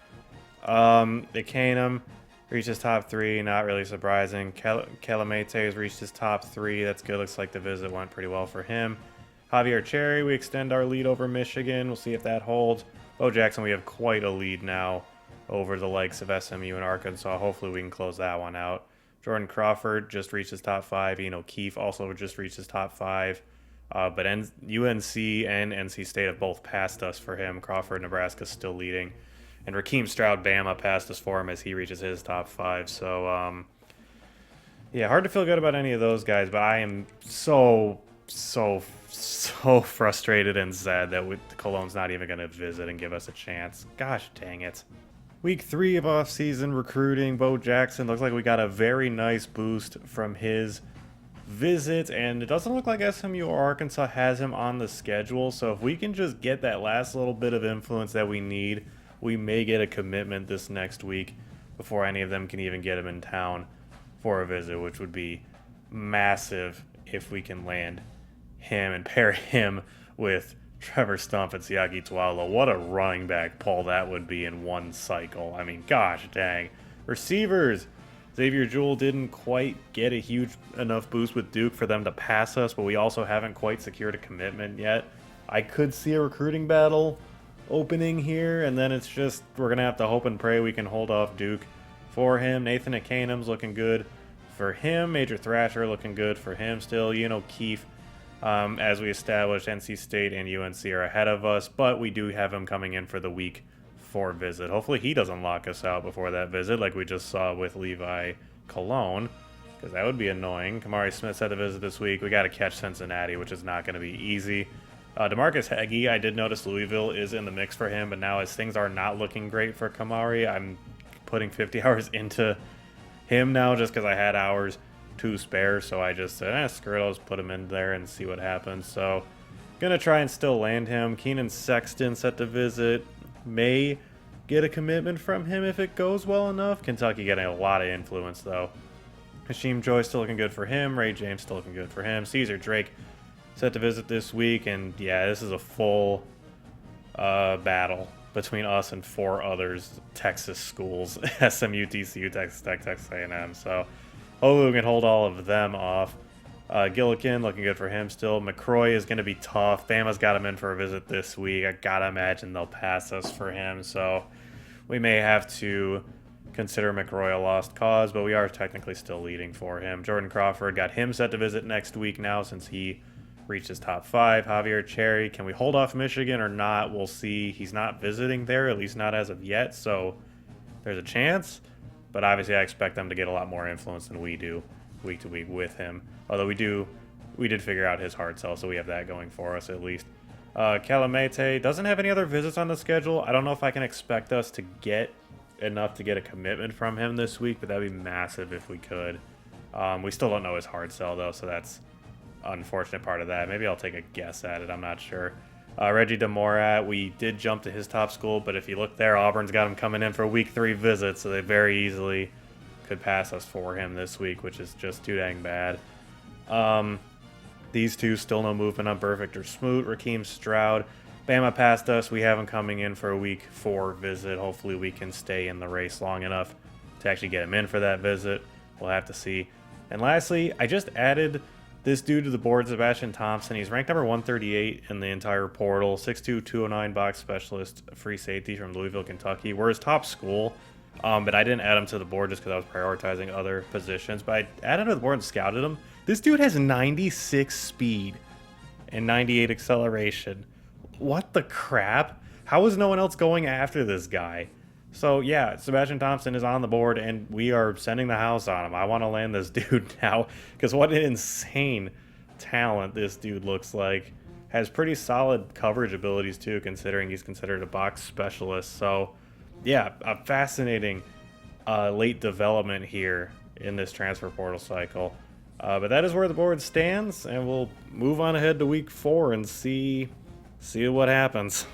Icanum reached his top 3, not really surprising. Calamete has reached his top 3. That's good. Looks like the visit went pretty well for him. Javier Cherry, we extend our lead over Michigan. We'll see if that holds. Bo Jackson, we have quite a lead now over the likes of SMU and Arkansas. Hopefully we can close that one out. Jordan Crawford just reached his top 5. O'Keefe also just reached his top 5. But UNC and NC State have both passed us for him. Crawford, Nebraska still leading. And Raheem Stroud, Bama passed us for him as he reaches his top 5. So, yeah, hard to feel good about any of those guys. But I am so frustrated and sad that Cologne's not even going to visit and give us a chance. Gosh dang it. Week 3 of off-season recruiting. Bo Jackson, looks like we got a very nice boost from his visit, and it doesn't look like SMU or Arkansas has him on the schedule. So if we can just get that last little bit of influence that we need, we may get a commitment this next week before any of them can even get him in town for a visit, which would be massive if we can land him and pair him with Trevor Stump and Siaki Tuala. What a running back pull that would be in one cycle. I mean, gosh dang. Receivers. Xavier Jewell didn't quite get a huge enough boost with Duke for them to pass us, but we also haven't quite secured a commitment yet. I could see a recruiting battle opening here, and then it's just we're going to have to hope and pray we can hold off Duke for him. Nathan Akanum's looking good for him. Major Thrasher looking good for him still. Keefe, as we established, NC State and UNC are ahead of us, but we do have him coming in for the week 4 visit. Hopefully he doesn't lock us out before that visit like we just saw with Levi Cologne, because that would be annoying. Kamari Smith's had the visit this week. We got to catch Cincinnati, which is not going to be easy. DeMarcus Heggie, I did notice Louisville is in the mix for him, but now as things are not looking great for Kamari, I'm putting 50 hours into him now just because I had hours to spare, so I just said, screw it, I'll just put him in there and see what happens. So gonna try and still land him. Keenan Sexton set to visit. May get a commitment from him if it goes well enough. Kentucky getting a lot of influence though. Hasheem Joy still looking good for him. Ray James still looking good for him. Caesar Drake set to visit this week, and yeah, this is a full battle between us and 4 others Texas schools: SMU, TCU, Texas Tech, Texas A&M. So hopefully we can hold all of them off. Gillikin looking good for him still. McCroy is going to be tough. Bama's got him in for a visit this week. I gotta imagine they'll pass us for him, so we may have to consider McCroy a lost cause, but we are technically still leading for him. Jordan Crawford got him set to visit next week now since he reached his top 5. Javier Cherry, can we hold off Michigan or not? We'll see. He's not visiting there, at least not as of yet, so there's a chance, but obviously I expect them to get a lot more influence than we do week to week with him. Although we did figure out his hard sell, so we have that going for us at least. Calamete doesn't have any other visits on the schedule. I don't know if I can expect us to get enough to get a commitment from him this week, but that'd be massive if we could. We still don't know his hard sell though, so that's unfortunate part of that. Maybe I'll take a guess at it. I'm not sure. Reggie DeMorat, we did jump to his top school, but if you look there, Auburn's got him coming in for week 3 visit, so they very easily could pass us for him this week, which is just too dang bad. These two still no movement on Perfect or Smoot. Raheem Stroud, Bama passed us. We have him coming in for a week 4 visit. Hopefully we can stay in the race long enough to actually get him in for that visit. We'll have to see. And lastly, I just added this dude to the board, Sebastian Thompson. He's ranked number 138 in the entire portal. 6'2", 209 box specialist, free safety from Louisville, Kentucky. We're his top school, but I didn't add him to the board just because I was prioritizing other positions. But I added him to the board and scouted him. This dude has 96 speed and 98 acceleration. What the crap? How is no one else going after this guy? So yeah, Sebastian Thompson is on the board, and we are sending the house on him. I want to land this dude now, because what an insane talent this dude looks like. Has pretty solid coverage abilities too, considering he's considered a box specialist. So yeah, a fascinating late development here in this transfer portal cycle. But that is where the board stands, and we'll move on ahead to week 4 and see what happens.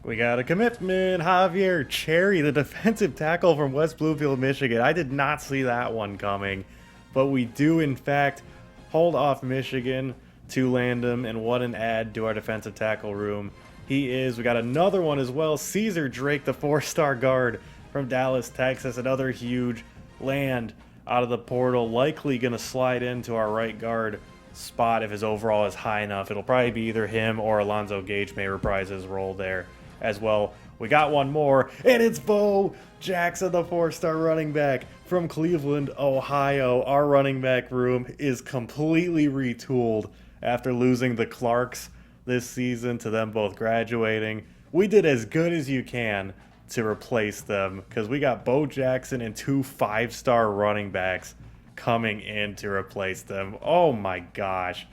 We got a commitment. Javier Cherry, the defensive tackle from West Bloomfield, Michigan. I did not see that one coming, but we do, in fact, hold off Michigan to land him, and what an add to our defensive tackle room he is. We got another one as well. Caesar Drake, the 4-star guard from Dallas, Texas. Another huge land out of the portal. Likely going to slide into our right guard spot if his overall is high enough. It'll probably be either him or Alonzo Gage may reprise his role there as well. We got one more, and it's Bo Jackson, the 4-star running back from Cleveland, Ohio. Our running back room is completely retooled after losing the Clarks this season to them both graduating. We did as good as you can to replace them, because we got Bo Jackson and 2 5-star running backs coming in to replace them. Oh my gosh.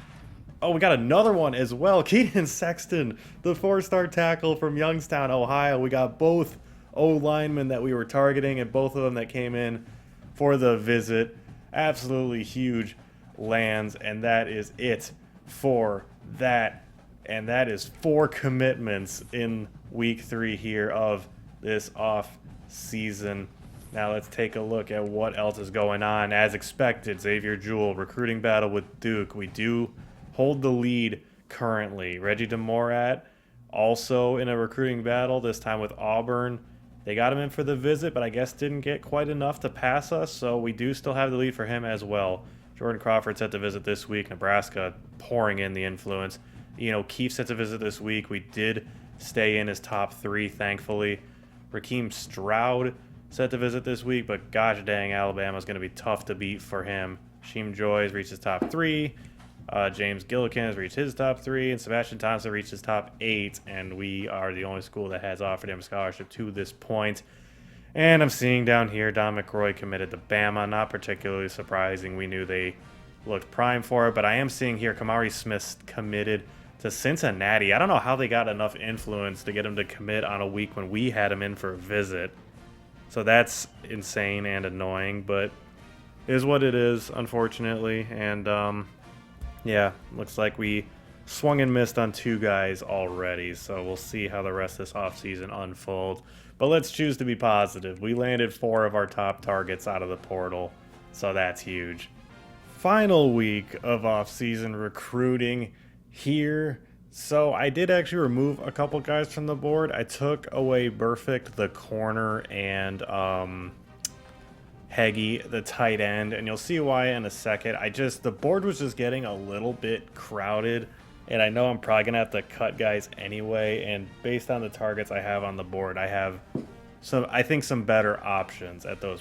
Oh, we got another one as well. Keenan Sexton, the 4-star tackle from Youngstown, Ohio. We got both O-linemen that we were targeting, and both of them that came in for the visit. Absolutely huge lands, and that is it for that. And that is 4 commitments in week 3 here of this off season. Now let's take a look at what else is going on. As expected, Xavier Jewell, recruiting battle with Duke. We do hold the lead currently. Reggie DeMorat also in a recruiting battle, this time with Auburn. They got him in for the visit, but I guess didn't get quite enough to pass us, so we do still have the lead for him as well. Jordan Crawford set to visit this week. Nebraska pouring in the influence. Keefe set to visit this week. We did stay in his top 3, thankfully. Raheem Stroud set to visit this week, but gosh dang, Alabama's going to be tough to beat for him. Sheem Joy has reached his top 3. James Gillikin has reached his top 3, and Sebastian Thompson reached his top 8, and we are the only school that has offered him a scholarship to this point. And I'm seeing down here, Don McCroy committed to Bama. Not particularly surprising. We knew they looked prime for it, but I am seeing here Kamari Smith committed to Cincinnati. I don't know how they got enough influence to get him to commit on a week when we had him in for a visit. So that's insane and annoying, but it is what it is, unfortunately. And yeah, looks like we swung and missed on 2 guys already, so we'll see how the rest of this offseason unfolds. But let's choose to be positive. We landed 4 of our top targets out of the portal, so that's huge. Final week of offseason recruiting here. So I did actually remove a couple guys from the board. I took away Burfict, the corner, and Heggie, the tight end, and you'll see why in a second. The board was just getting a little bit crowded, and I know I'm probably gonna have to cut guys anyway, and based on the targets I have on the board, I have some better options at those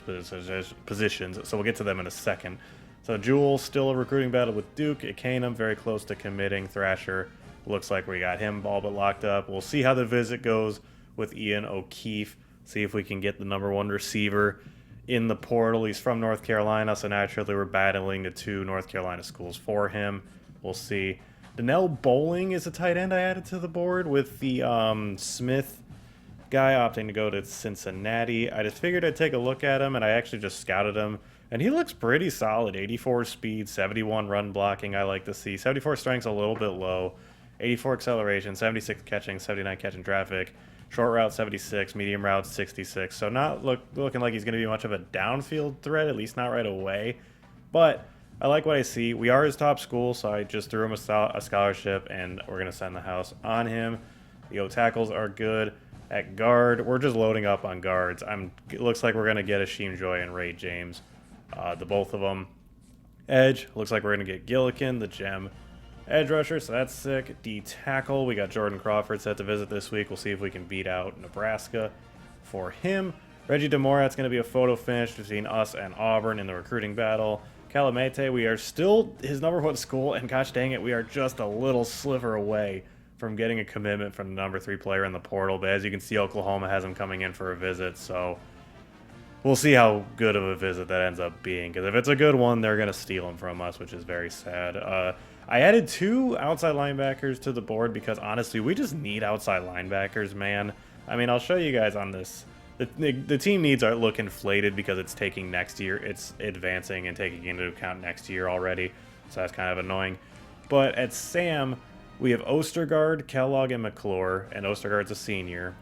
positions, so we'll get to them in a second. So Jewell still a recruiting battle with Duke. Akanum very close to committing. Thrasher looks like we got him all but locked up. We'll see how the visit goes with Ian O'Keefe, see if we can get the #1 receiver in the portal. He's from North Carolina, so naturally we're battling the 2 North Carolina schools for him. We'll see. Donnell Bowling is a tight end I added to the board with the Smith guy opting to go to Cincinnati. I just figured I'd take a look at him, and I actually just scouted him, and he looks pretty solid. 84 speed, 71 run blocking I like to see. 74 strength's a little bit low. 84 acceleration, 76 catching, 79 catching traffic. Short route 76, medium route 66. So not looking like he's going to be much of a downfield threat, at least not right away. But I like what I see. We are his top school, so I just threw him a scholarship, and we're going to send the house on him. The O-tackles are good. At guard, we're just loading up on guards. It looks like we're going to get a Sheem Joy and Ray James, the both of them. Edge, looks like we're going to get Gillikin, the gem edge rusher, so that's sick. D-tackle, we got Jordan Crawford set to visit this week. We'll see if we can beat out Nebraska for him. Reggie DeMorat's going to be a photo finish between us and Auburn in the recruiting battle. Calamete, we are still his #1 school, and gosh dang it, we are just a little sliver away from getting a commitment from the #3 player in the portal. But as you can see, Oklahoma has him coming in for a visit, so we'll see how good of a visit that ends up being. Because if it's a good one, they're going to steal him from us, which is very sad. I added 2 outside linebackers to the board because, honestly, we just need outside linebackers, man. I mean, I'll show you guys on this. The team needs look inflated because it's taking next year. It's advancing and taking into account next year already, so that's kind of annoying. But at Sam, we have Ostergaard, Kellogg, and McClure, and Ostergaard's a senior.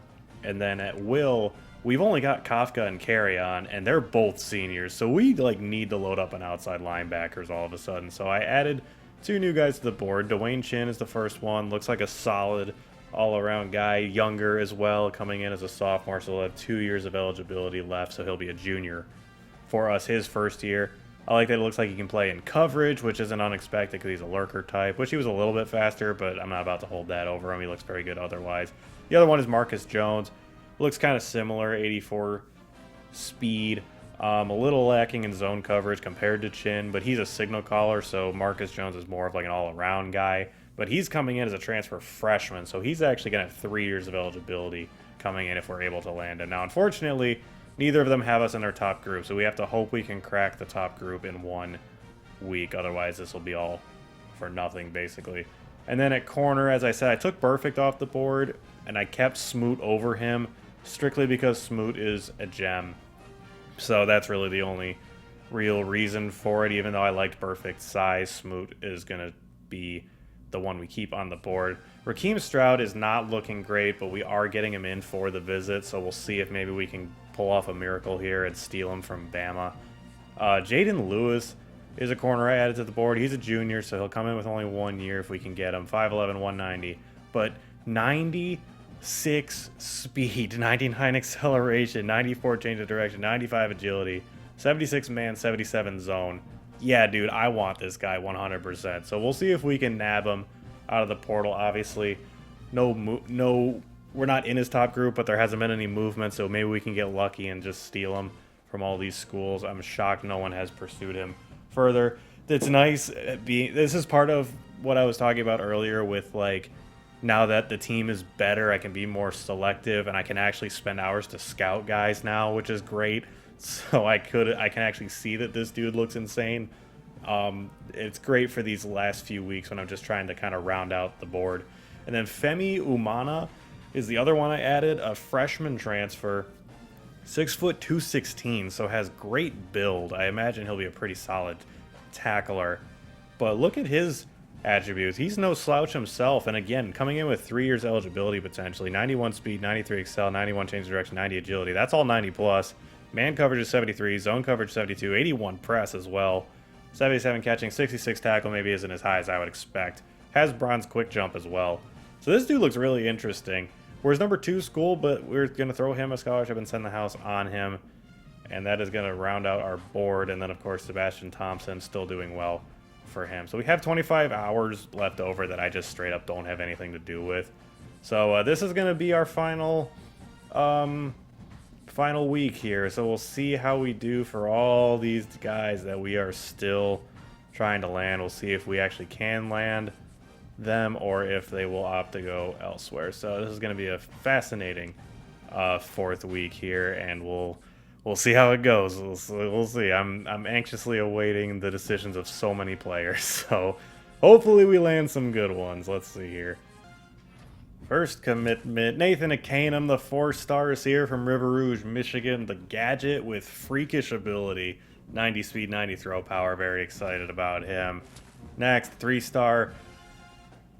And then at Will, we've only got Kafka and Carry-On, and they're both seniors, so we need to load up on outside linebackers all of a sudden. So I added 2 new guys to the board. Dwayne Chin is the first one. Looks like a solid all-around guy, younger as well, coming in as a sophomore, so he'll have 2 years of eligibility left, so he'll be a junior for us his first year. I like that it looks like he can play in coverage, which isn't unexpected because he's a lurker type. Wish he was a little bit faster, but I'm not about to hold that over him. He looks very good otherwise. The other one is Marcus Jones. Looks kind of similar, 84 speed. A little lacking in zone coverage compared to Chin, but he's a signal caller, so Marcus Jones is more of an all-around guy. But he's coming in as a transfer freshman, so he's actually going to have 3 years of eligibility coming in if we're able to land him. Now, unfortunately, neither of them have us in their top group, so we have to hope we can crack the top group in 1 week. Otherwise, this will be all for nothing, basically. And then at corner, as I said, I took Burfict off the board, and I kept Smoot over him, strictly because Smoot is a gem. So that's really the only real reason for it, even though I liked perfect size. Smoot is going to be the one we keep on the board. Raheem Stroud is not looking great, but we are getting him in for the visit, so we'll see if maybe we can pull off a miracle here and steal him from Bama. Jaden Lewis is a corner I added to the board. He's a junior, so he'll come in with only 1 year if we can get him. 5'11", 190, but 96 speed, 99 acceleration, 94 change of direction, 95 agility, 76 man, 77 zone. Yeah, dude, I want this guy 100%. So we'll see if we can nab him out of the portal. Obviously, no, we're not in his top group, but there hasn't been any movement, so maybe we can get lucky and just steal him from all these schools. I'm shocked no one has pursued him further. It's nice this is part of what I was talking about earlier with, like, now that the team is better, I can be more selective and I can actually spend hours to scout guys now, which is great. So I can actually see that this dude looks insane. It's great for these last few weeks when I'm just trying to kind of round out the board. And then Femi Umana is the other one I added, a freshman transfer, 6 foot 216, so has great build. I imagine he'll be a pretty solid tackler. But look at his attributes. He's no slouch himself, and again, coming in with 3 years eligibility potentially. 91 speed, 93 excel, 91 change of direction, 90 agility. That's all 90 plus. Man coverage is 73, zone coverage 72, 81 press as well, 77 catching, 66 tackle, maybe isn't as high as I would expect. Has bronze quick jump as well. So this dude looks really interesting. We're his number 2 school, but we're going to throw him a scholarship and send the house on him. And that is going to round out our board. And then, of course, Sebastian Thompson still doing well for him. So we have 25 hours left over that I just straight up don't have anything to do with. So this is going to be our final week here. So we'll see how we do for all these guys that we are still trying to land. We'll see if we actually can land them or if they will opt to go elsewhere. So this is going to be a fascinating 4th week here, and we'll see how it goes. We'll see. I'm anxiously awaiting the decisions of so many players. So hopefully we land some good ones. Let's see here. First commitment, Nathan Akanum, the 4-star receiver from River Rouge, Michigan. The gadget with freakish ability, 90 speed, 90 throw power. Very excited about him. Next, 3-star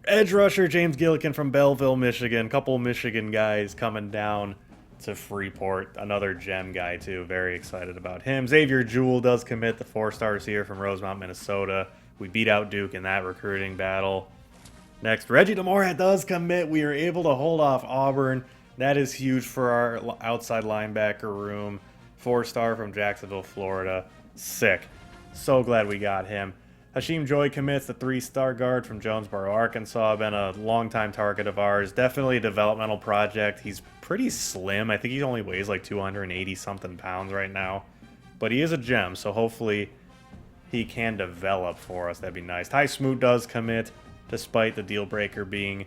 edge rusher James Gillikin from Belleville, Michigan. Couple Michigan guys coming down to Freeport. Another gem guy, too. Very excited about him. Xavier Jewell does commit, the 4-star receiver from Rosemount, Minnesota. We beat out Duke in that recruiting battle. Next, Reggie DeMora does commit. We are able to hold off Auburn. That is huge for our outside linebacker room. 4-star from Jacksonville, Florida. Sick. So glad we got him. Hashim Joy commits, the 3-star guard from Jonesboro, Arkansas. Been a longtime target of ours. Definitely a developmental project. He's pretty slim. I think he only weighs like 280-something pounds right now. But he is a gem, so hopefully he can develop for us. That'd be nice. Ty Smoot does commit, despite the deal breaker being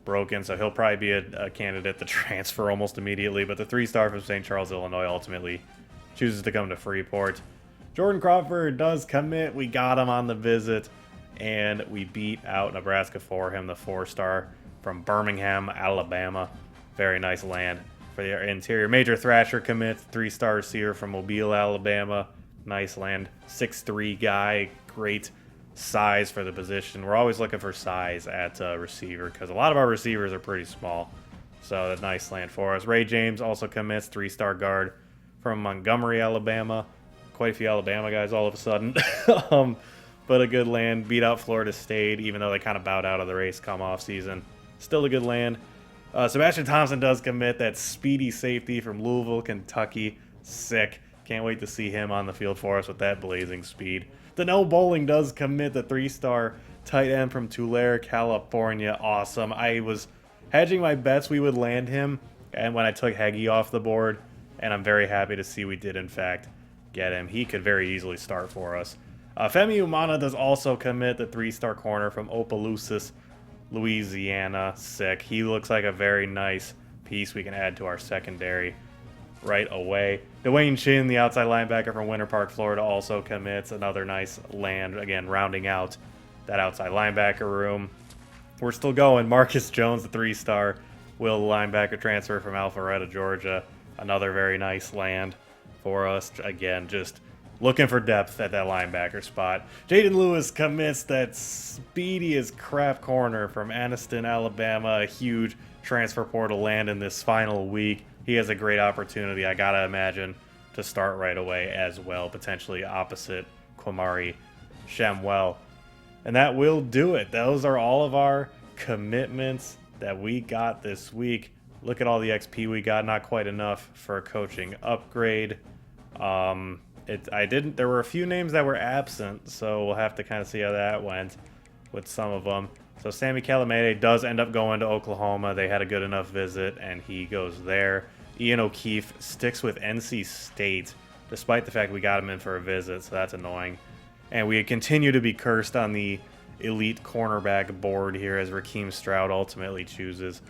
broken, so he'll probably be a candidate to transfer almost immediately. But the 3-star from St. Charles, Illinois, ultimately chooses to come to Freeport. Jordan Crawford does commit. We got him on the visit, and we beat out Nebraska for him. The 4-star from Birmingham, Alabama. Very nice land for the interior. Major Thrasher commits, 3-star receiver from Mobile, Alabama. Nice land. 6'3" guy. Great size for the position. We're always looking for size at receiver because a lot of our receivers are pretty small. So a nice land for us. Ray James also commits, 3-star guard from Montgomery, Alabama. Quite a few Alabama guys all of a sudden. But a good land. Beat out Florida State, even though they kind of bowed out of the race come off season. Still a good land. Sebastian Thompson does commit, that speedy safety from Louisville, Kentucky. Sick. Can't wait to see him on the field for us with that blazing speed. Donnell Bowling does commit, the 3-star tight end from Tulare, California. Awesome. I was hedging my bets we would land him, and when I took Heggie off the board, and I'm very happy to see we did, in fact, get him. He could very easily start for us. Femi Umana does also commit, the 3-star corner from Opelousas, Louisiana. Sick. He looks like a very nice piece we can add to our secondary right away. Dwayne Chin, the outside linebacker from Winter Park, Florida, also commits. Another nice land, again, rounding out that outside linebacker room. We're still going. Marcus Jones, the 3-star will linebacker transfer from Alpharetta, Georgia. Another very nice land for us. Again, just looking for depth at that linebacker spot. Jaden Lewis commits that speedy as crap corner from Anniston, Alabama. A huge transfer portal land in this final week. He has a great opportunity, I gotta imagine, to start right away as well, potentially opposite Kwamari Shamwell. And that will do it. Those are all of our commitments that we got this week. Look at all the XP we got. Not quite enough for a coaching upgrade. There were a few names that were absent, so we'll have to kind of see how that went with some of them. So Sammy Calamete does end up going to Oklahoma. They had a good enough visit, and he goes there. Ian O'Keefe sticks with NC State, despite the fact we got him in for a visit, so that's annoying. And we continue to be cursed on the elite cornerback board here as Raheem Stroud ultimately chooses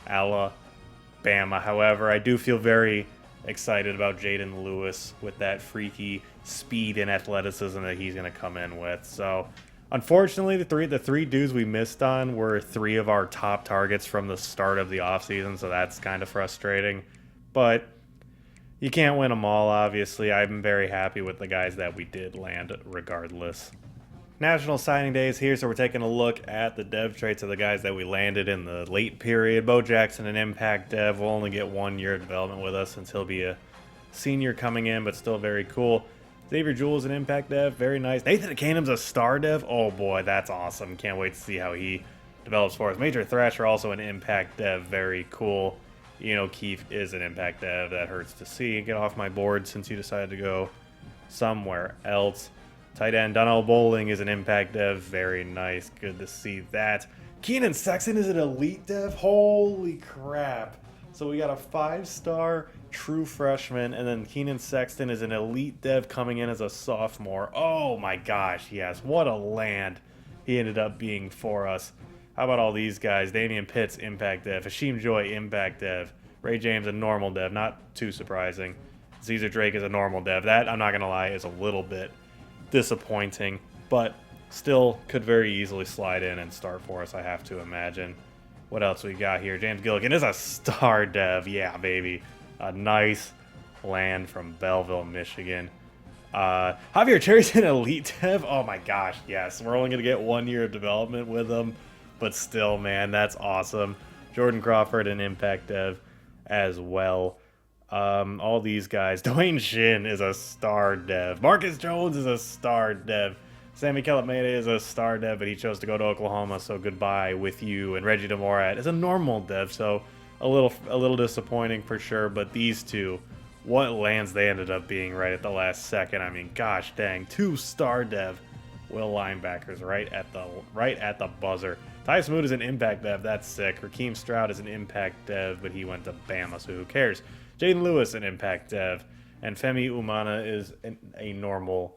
Alabama. However, I do feel very excited about Jaden Lewis with that freaky speed and athleticism that he's going to come in with. So, unfortunately, the three dudes we missed on were three of our top targets from the start of the offseason, so that's kind of frustrating. But you can't win them all, obviously. I'm very happy with the guys that we did land regardless. National Signing Day is here, so we're taking a look at the dev traits of the guys that we landed in the late period. Bo Jackson, an impact dev, will only get 1 year of development with us since he'll be a senior coming in, but still very cool. Xavier Jules, an impact dev, very nice. Nathan Akanum's a star dev. Oh boy, that's awesome. Can't wait to see how he develops for us. Major Thrasher, also an impact dev, very cool. Ian O'Keefe is an impact dev. That hurts to see. Get off my board since you decided to go somewhere else. Tight end Donnell Bowling is an impact dev. Very nice. Good to see that. Keenan Sexton is an elite dev. Holy crap. So we got a 5-star true freshman, and then Keenan Sexton is an elite dev coming in as a sophomore. Oh my gosh, yes. What a land he ended up being for us. How about all these guys? Damian Pitts, impact dev. Hashim Joy, impact dev. Ray James, a normal dev. Not too surprising. Caesar Drake is a normal dev. That, I'm not going to lie, is a little bit disappointing, but still could very easily slide in and start for us, I have to imagine. What else we got here? James Gilligan is a star dev. Yeah, baby. A nice land from Belleville, Michigan. Javier Cherry's an elite dev. Oh my gosh, yes. We're only going to get 1 year of development with him, but still, man, that's awesome. Jordan Crawford, an impact dev as well. All these guys. Dwayne Shin is a star dev. Marcus Jones is a star dev. Sammy Calamete is a star dev, but he chose to go to Oklahoma, so goodbye with you. And Reggie DeMorat is a normal dev, so a little disappointing for sure. But these two, what lands they ended up being right at the last second. I mean, gosh dang, 2-star dev will linebackers right at the buzzer. Ty Smoot is an impact dev. That's sick. Raheem Stroud is an impact dev, but he went to Bama, so who cares? Jaden Lewis, an impact dev. And Femi Umana is a normal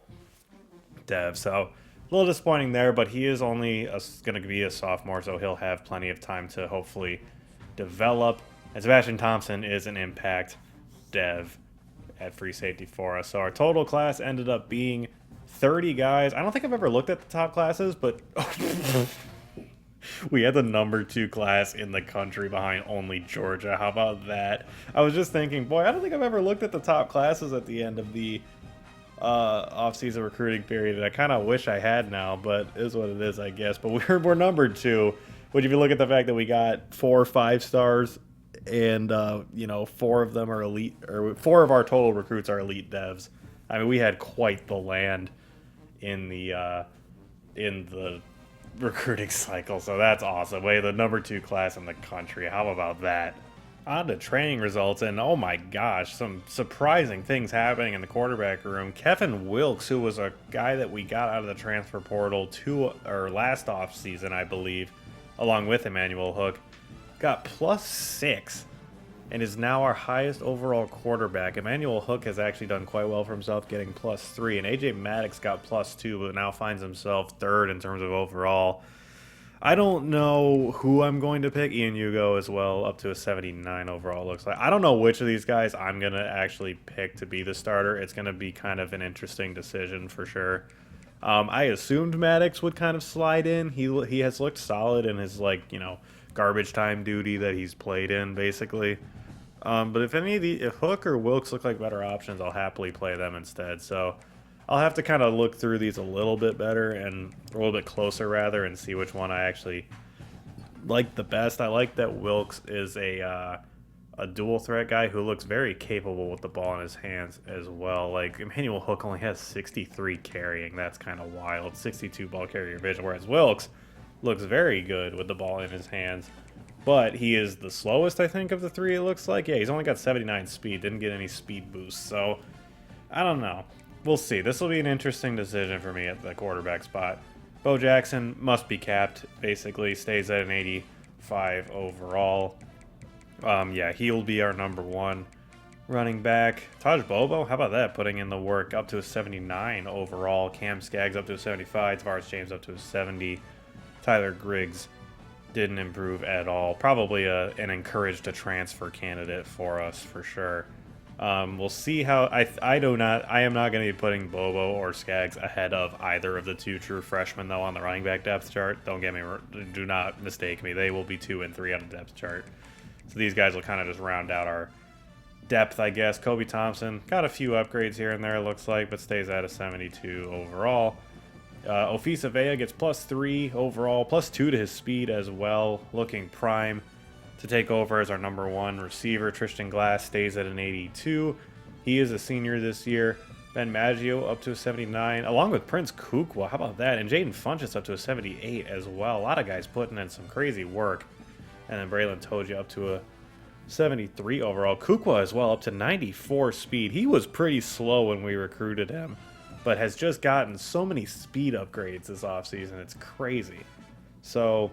dev. So a little disappointing there, but he is only going to be a sophomore, so he'll have plenty of time to hopefully develop. And Sebastian Thompson is an impact dev at free safety for us. So our total class ended up being 30 guys. I don't think I've ever looked at the top classes, but we had the number 2 class in the country behind only Georgia. How about that? I was just thinking, boy, I don't think I've ever looked at the top classes at the end of the off-season recruiting period, and I kind of wish I had now, but it is what it is, I guess. But we're number 2, which if you look at the fact that we got 4 5-stars and 4 of them are elite, or 4 of our total recruits are elite devs. I mean, we had quite the land in the recruiting cycle, so that's awesome. The number 2 class in the country. How about that? On to training results, and oh my gosh, some surprising things happening in the quarterback room. Kevin Wilkes, who was a guy that we got out of the transfer portal last offseason, I believe, along with Emmanuel Hook, got +6 and is now our highest overall quarterback. Emmanuel Hook has actually done quite well for himself, getting +3, and AJ Maddox got +2, but now finds himself 3rd in terms of overall. I don't know who I'm going to pick. Ian Hugo as well, up to a 79 overall, looks like. I don't know which of these guys I'm going to actually pick to be the starter. It's going to be kind of an interesting decision for sure. I assumed Maddox would kind of slide in. He has looked solid in his, garbage time duty that he's played in, basically. But if Hook or Wilkes look like better options, I'll happily play them instead. So I'll have to kind of look through these a little bit better and a little bit closer rather, and see which one I actually like the best. I like that Wilkes is a dual threat guy who looks very capable with the ball in his hands as well. Like, Emmanuel Hook only has 63 carrying. That's kind of wild. 62 ball carrier vision, whereas Wilkes looks very good with the ball in his hands. But he is the slowest, I think, of the three, it looks like. Yeah, he's only got 79 speed. Didn't get any speed boosts. So, I don't know. We'll see. This will be an interesting decision for me at the quarterback spot. Bo Jackson must be capped, basically. Stays at an 85 overall. Yeah, he'll be our number one running back. Taj Bobo, how about that? Putting in the work, up to a 79 overall. Cam Skaggs up to a 75. Tavares James up to a 70. Tyler Griggs didn't improve at all. Probably an encouraged to transfer candidate for us for sure. We'll see how. I am not going to be putting Bobo or Skaggs ahead of either of the two true freshmen though on the running back depth chart. Do not mistake me. They will be 2 and 3 on the depth chart. So these guys will kind of just round out our depth, I guess. Kobe Thompson got a few upgrades here and there, it looks like, but stays at a 72 overall. Offseason Vea gets +3 overall, +2 to his speed as well. Looking prime to take over as our number one receiver. Tristan Glass stays at an 82. He is a senior this year. Ben Maggio up to a 79, along with Prince Kukwa. How about that? And Jaden Funchess up to a 78 as well. A lot of guys putting in some crazy work. And then Braylon Toji up to a 73 overall. Kukwa as well, up to 94 speed. He was pretty slow when we recruited him, but has just gotten so many speed upgrades this offseason. It's crazy. So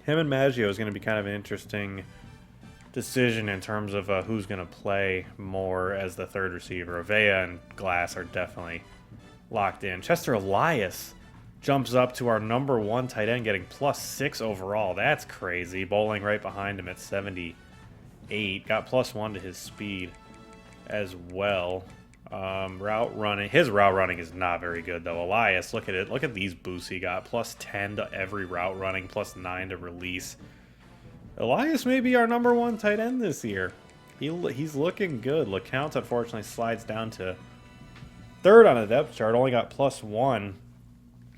him and Maggio is going to be kind of an interesting decision in terms of who's going to play more as the third receiver. Vea and Glass are definitely locked in. Chester Elias jumps up to our number one tight end, getting +6 overall. That's crazy. Bowling right behind him at 78. Got +1 to his speed as well. Route running. His route running is not very good, though. Elias, look at it. Look at these boosts he got. +10 to every route running, +9 to release. Elias may be our number one tight end this year. He's looking good. LeCount, unfortunately, slides down to third on the depth chart. Only got +1.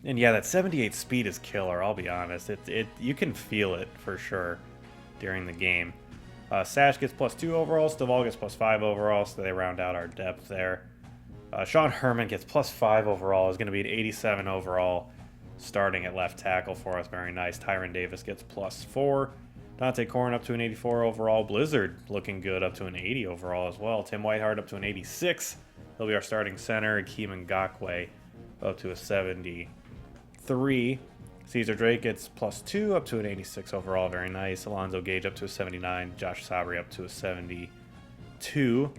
And yeah, that 78 speed is killer, I'll be honest. You can feel it for sure during the game. Sash gets +2 overall. Stovall gets +5 overall, so they round out our depth there. Sean Herman gets +5 overall. Is going to be an 87 overall starting at left tackle for us. Very nice. Tyron Davis gets +4. Dante Corn up to an 84 overall. Blizzard looking good up to an 80 overall as well. Tim Whiteheart up to an 86. He'll be our starting center. Keeman Gakwe up to a 73. Caesar Drake gets +2 up to an 86 overall. Very nice. Alonzo Gage up to a 79. Josh Sabri up to a 72.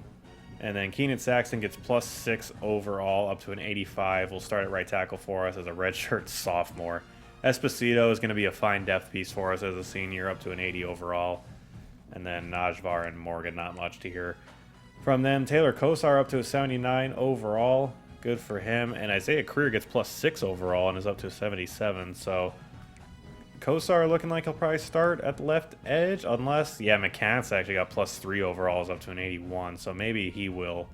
And then Keenan Saxton gets +6 overall up to an 85. Will start at right tackle for us as a redshirt sophomore. Esposito is going to be a fine depth piece for us as a senior up to an 80 overall. And then Najvar and Morgan, not much to hear from them. Taylor Kosar up to a 79 overall. Good for him. And Isaiah Creer gets +6 overall and is up to 77. So Kosar looking like he'll probably start at the left edge. Unless, yeah, McCants actually got +3 overall, is up to an 81. So maybe he will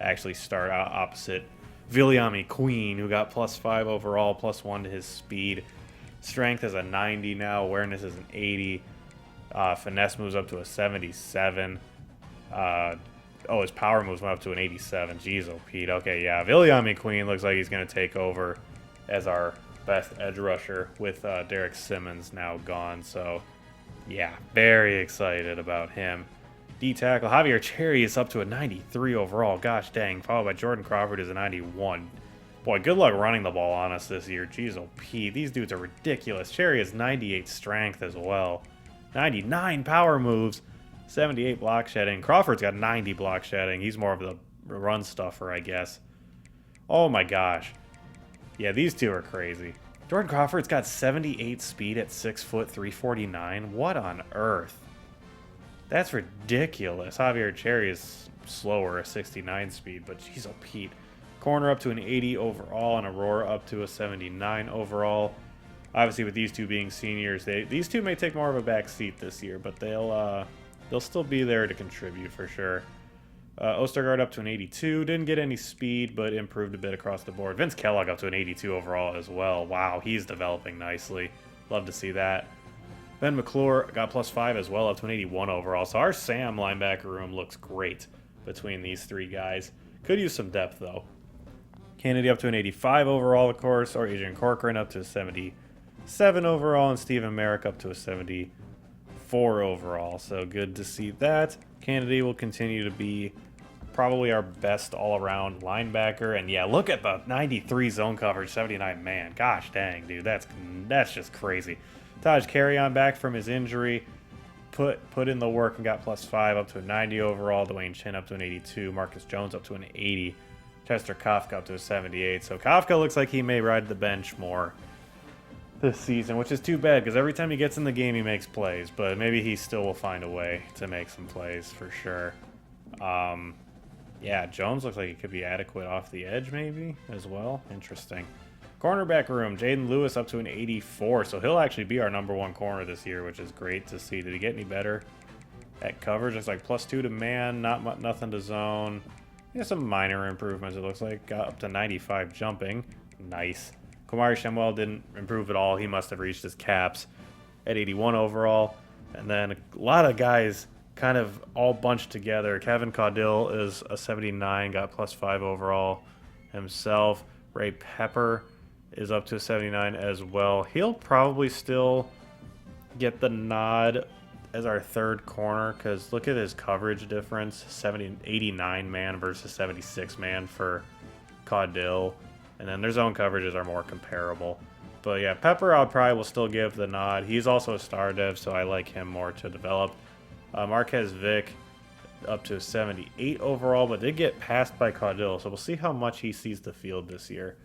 actually start opposite Viliami Queen, who got +5 overall, +1 to his speed. Strength is a 90 now. Awareness is an 80. Finesse moves up to a 77. His power moves went up to an 87. Jeez, oh, Pete. Okay, yeah. Viliami Queen looks like he's going to take over as our best edge rusher with Derek Simmons now gone. So, yeah, very excited about him. D-tackle, Javier Cherry is up to a 93 overall. Gosh dang. Followed by Jordan Crawford is a 91. Boy, good luck running the ball on us this year. Jeez, oh, Pete. These dudes are ridiculous. Cherry has 98 strength as well. 99 power moves. 78 block shedding. Crawford's got 90 block shedding. He's more of the run stuffer, I guess. Oh my gosh. Yeah, these two are crazy. Jordan Crawford's got 78 speed at 6 foot 349. What on earth? That's ridiculous. Javier Cherry is slower, a 69 speed, but geez, oh Pete. Corner up to an 80 overall and Aurora up to a 79 overall. Obviously, with these two being seniors, these two may take more of a back seat this year, but they'll still be there to contribute for sure. Ostergaard up to an 82. Didn't get any speed, but improved a bit across the board. Vince Kellogg up to an 82 overall as well. Wow, he's developing nicely. Love to see that. Ben McClure got +5 as well, up to an 81 overall. So our Sam linebacker room looks great between these three guys. Could use some depth, though. Kennedy up to an 85 overall, of course. Or Adrian Corcoran up to a 77 overall. And Stephen Merrick up to a 74 overall. So good to see that. Kennedy will continue to be probably our best all-around linebacker. And yeah, look at the 93 zone coverage, 79 man. Gosh dang, dude, that's just crazy. Taj Carrion back from his injury, put in the work and got +5 up to a 90 overall. Dwayne Chin up to an 82. Marcus Jones up to an 80. Chester Kafka up to a 78. So Kafka looks like he may ride the bench more this season, which is too bad because every time he gets in the game he makes plays, but maybe he still will find a way to make some plays for sure. Yeah, Jones looks like he could be adequate off the edge maybe as well. Interesting. Cornerback room, Jaden Lewis up to an 84, so he'll actually be our #1 corner this year, which is great to see. Did he get any better at coverage? It's like +2 to man, nothing to zone. Yeah, some minor improvements it looks like. Got up to 95 jumping. Nice. Kamari Shemuel didn't improve at all. He must have reached his caps at 81 overall. And then a lot of guys kind of all bunched together. Kevin Caudill is a 79, got +5 overall himself. Ray Pepper is up to a 79 as well. He'll probably still get the nod as our third corner because look at his coverage difference. 89 man versus 76 man for Caudill. And then their zone coverages are more comparable. But yeah, Pepper I probably will still give the nod. He's also a star dev, so I like him more to develop. Marquez Vick up to a 78 overall, but did get passed by Caudill, so we'll see how much he sees the field this year.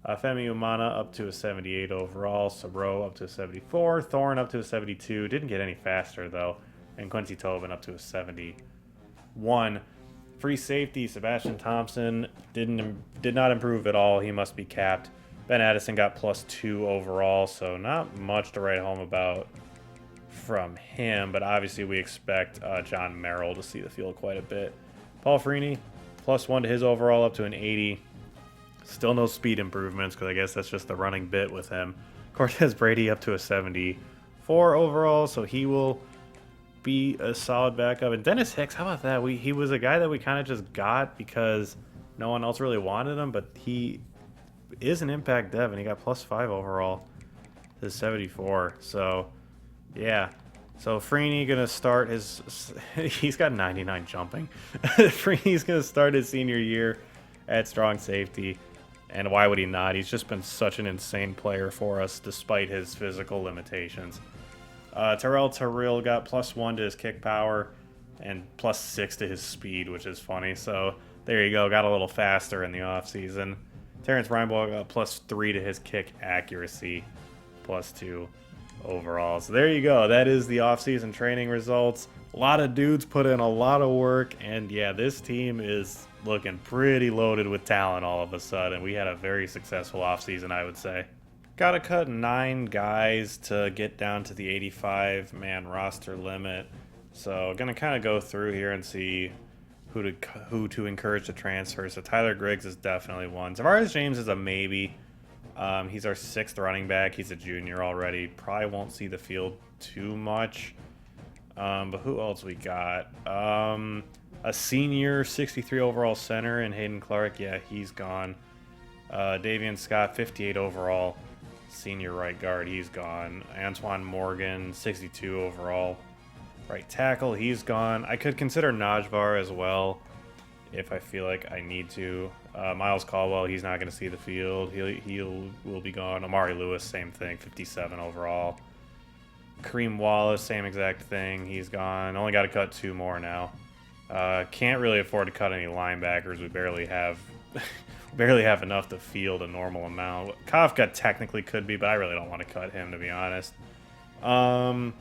Femi Umana up to a 78 overall. Sabro up to a 74. Thorne up to a 72. Didn't get any faster, though. And Quincy Tobin up to a 71. Free safety, Sebastian Thompson did not improve at all. He must be capped. Ben Addison got +2 overall, so not much to write home about from him. But obviously we expect John Merrill to see the field quite a bit. Paul Freeney, +1 to his overall, up to an 80. Still no speed improvements because I guess that's just the running bit with him. Cortez Brady up to a 74 overall, so he will be a solid backup. And Dennis Hicks, how about that? He was a guy that we kind of just got because no one else really wanted him, but he is an impact dev, and he got +5 overall to 74. So, yeah. So Freeney going to start his... he's got 99 jumping. Freeney's going to start his senior year at strong safety. And why would he not? He's just been such an insane player for us despite his physical limitations. Terrell Terrell got +1 to his kick power and +6 to his speed, which is funny. So there you go. Got a little faster in the offseason. Terrence Reinbold got +3 to his kick accuracy, +2 overall. So there you go. That is the offseason training results. A lot of dudes put in a lot of work. And yeah, this team is looking pretty loaded with talent all of a sudden. We had a very successful offseason, I would say. Got to cut 9 guys to get down to the 85-man roster limit. So going to kind of go through here and see who to encourage to transfer. So Tyler Griggs is definitely one. Tavares James is a maybe. He's our 6th running back. He's a junior already. Probably won't see the field too much. But who else we got? A senior 63 overall center in Hayden Clark. Yeah, he's gone. Davian Scott, 58 overall senior right guard. He's gone. Antoine Morgan, 62 overall right tackle. He's gone. I could consider Najvar as well if I feel like I need to. Miles Caldwell, he's not going to see the field. Will be gone. Amari Lewis, same thing, 57 overall. Kareem Wallace, same exact thing. He's gone. Only got to cut 2 more now. Can't really afford to cut any linebackers. We barely have enough to field a normal amount. Kafka technically could be, but I really don't want to cut him, to be honest. Cornerback.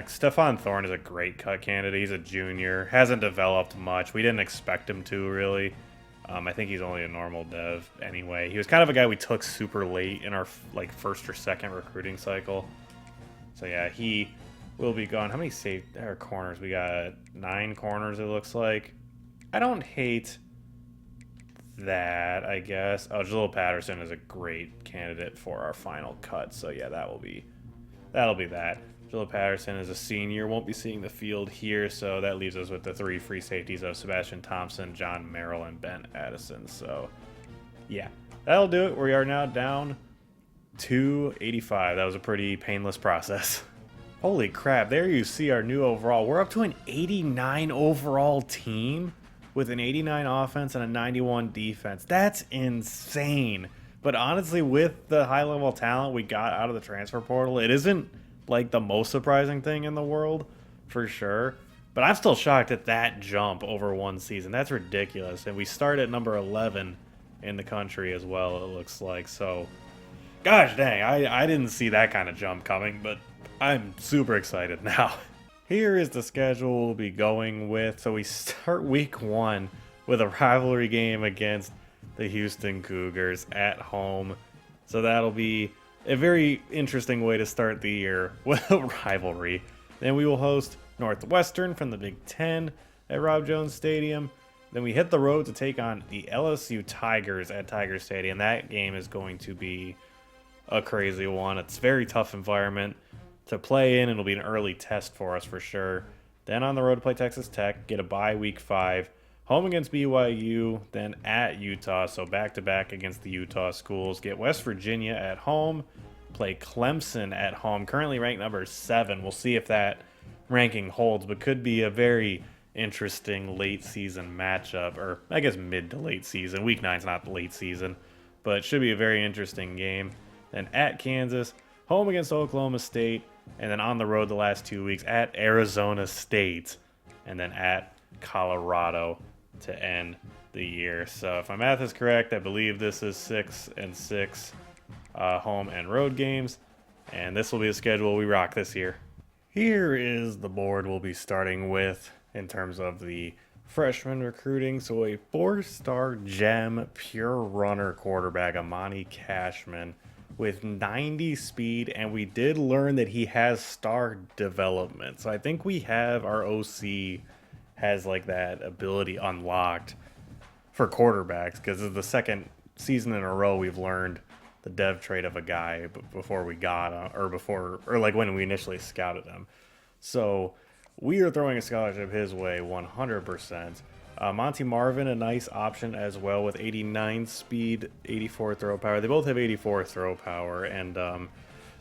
Stephon Thorne is a great cut candidate. He's a junior. Hasn't developed much. We didn't expect him to, really. I think he's only a normal dev anyway. He was kind of a guy we took super late in our first or second recruiting cycle. So yeah, he will be gone. How many corners? We got 9 corners, it looks like. I don't hate that, I guess. Oh, Jalil Patterson is a great candidate for our final cut. So yeah, that'll be that. Jalil Patterson is a senior, won't be seeing the field here, so that leaves us with the 3 free safeties of Sebastian Thompson, John Merrill, and Ben Addison. So yeah, that'll do it. We are now down to 85. That was a pretty painless process. Holy crap, there you see our new overall. We're up to an 89 overall team with an 89 offense and a 91 defense. That's insane. But honestly, with the high-level talent we got out of the transfer portal, it isn't like the most surprising thing in the world, for sure. But I'm still shocked at that jump over one season. That's ridiculous. And we start at number 11 in the country as well, it looks like. So, gosh dang, I didn't see that kind of jump coming, but I'm super excited now. Here is the schedule we'll be going with. So we start week 1 with a rivalry game against the Houston Cougars at home. So that'll be a very interesting way to start the year with a rivalry. Then we will host Northwestern from the Big Ten at Rob Jones Stadium. Then we hit the road to take on the LSU Tigers at Tiger Stadium. That game is going to be a crazy one. It's a very tough environment to play in. It'll be an early test for us for sure. Then on the road to play Texas Tech, get a bye week 5. Home against BYU, then at Utah, so back-to-back against the Utah schools. Get West Virginia at home, play Clemson at home, currently ranked number 7. We'll see if that ranking holds, but could be a very interesting late-season matchup, or I guess mid to late season. Week 9's not late season, but it should be a very interesting game. Then at Kansas, home against Oklahoma State, and then on the road the last 2 weeks at Arizona State, and then at Colorado to end the year. So if my math is correct, I believe this is 6 and 6 home and road games, and this will be the schedule we rock this year. Here is the board we'll be starting with in terms of the freshman recruiting. So a 4-star gem pure runner quarterback, Amani Cashman, with 90 speed, and we did learn that he has star development. So I think we have our OC has like that ability unlocked for quarterbacks, because it's the second season in a row we've learned the dev trait of a guy before we got or like when we initially scouted him. So we are throwing a scholarship his way 100%. Monty Marvin, a nice option as well with 89 speed, 84 throw power. They both have 84 throw power, and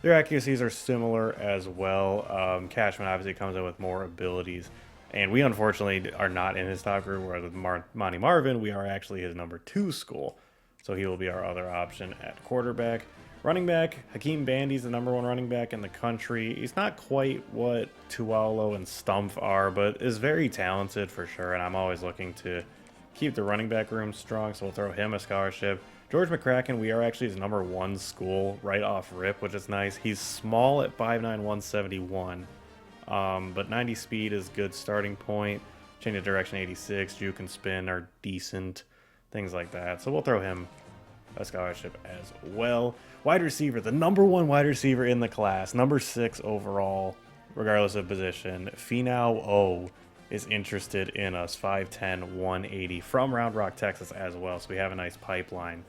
their accuracies are similar as well. Cashman obviously comes in with more abilities, and we unfortunately are not in his top group, whereas with Monty Marvin, we are actually his number 2 school. So he will be our other option at quarterback. Running back, Hakeem Bandy's the number 1 running back in the country. He's not quite what Tualo and Stumpf are, but is very talented for sure, and I'm always looking to keep the running back room strong, so we'll throw him a scholarship. George McCracken, we are actually his number 1 school right off rip, which is nice. He's small at 5'9", 171, but 90 speed is good starting point. Change of direction 86, juke and spin are decent, things like that. So we'll throw him a scholarship as well. Wide receiver, the number 1 wide receiver in the class, number 6 overall, regardless of position. Finau O is interested in us, 5'10", 180 from Round Rock, Texas as well. So we have a nice pipeline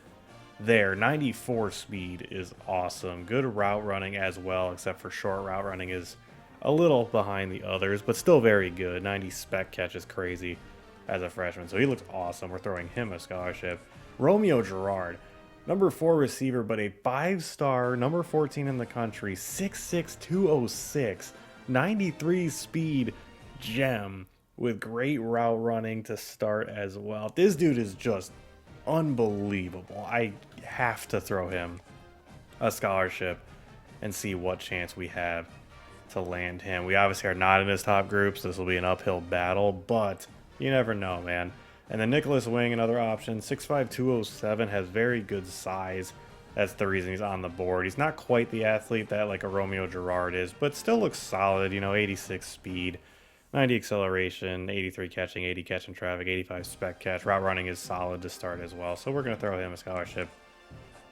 there. 94 speed is awesome. Good route running as well, except for short route running is a little behind the others, but still very good. 90 spec catch is crazy as a freshman. So he looks awesome. We're throwing him a scholarship. Romeo Gerard, number 4 receiver, but a 5-star, number 14 in the country, 6'6", 206, 93 speed gem with great route running to start as well. This dude is just unbelievable. I have to throw him a scholarship and see what chance we have to land him. We obviously are not in his top groups. This will be an uphill battle, but you never know, man. And then Nicholas Wing, another option, 6'5", 207, has very good size. That's the reason he's on the board. He's not quite the athlete that like a Romeo Gerard is, but still looks solid. 86 speed, 90 acceleration, 83 catching, 80 catching traffic, 85 spec catch. Route running is solid to start as well. So we're going to throw him a scholarship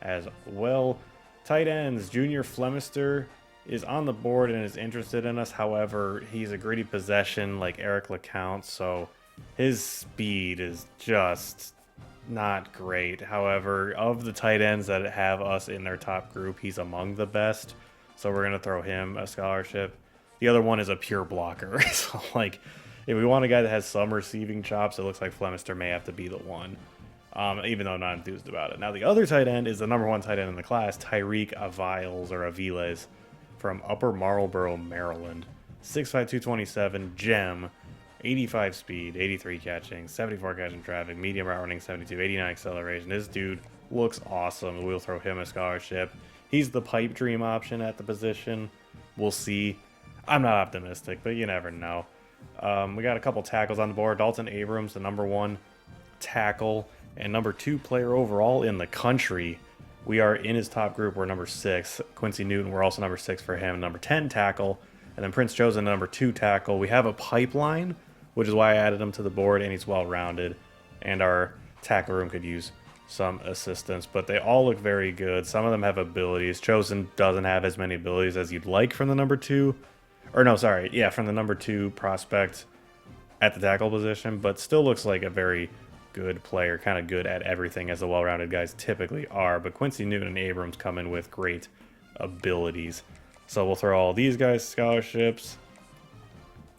as well. Tight ends, Junior Flemister is on the board and is interested in us. However, he's a gritty possession like Eric LeCount, so his speed is just not great. However, of the tight ends that have us in their top group, he's among the best. So we're going to throw him a scholarship. The other one is a pure blocker. So, like, if we want a guy that has some receiving chops, it looks like Flemister may have to be the one. Even though I'm not enthused about it. Now, the other tight end is the #1 tight end in the class, Tyreek Aviles from Upper Marlboro, Maryland. 6'5", 227, gem, 85 speed, 83 catching, 74 catching traffic, medium route running, 72, 89 acceleration. This dude looks awesome. We'll throw him a scholarship. He's the pipe dream option at the position. We'll see. I'm not optimistic, but you never know. We got a couple tackles on the board. Dalton Abrams, the #1 tackle and #2 player overall in the country. We are in his top group. We're #6. Quincy Newton, we're also #6 for him. #10 tackle. And then Prince Chosen, #2 tackle. We have a pipeline, which is why I added him to the board, and he's well-rounded. And our tackle room could use some assistance, but they all look very good. Some of them have abilities. Chosen doesn't have as many abilities as you'd like from the #2. Or no, sorry. Yeah, from the #2 prospect at the tackle position, but still looks like a very good player, kind of good at everything as the well-rounded guys typically are. But Quincy Newton and Abrams come in with great abilities. So we'll throw all these guys scholarships,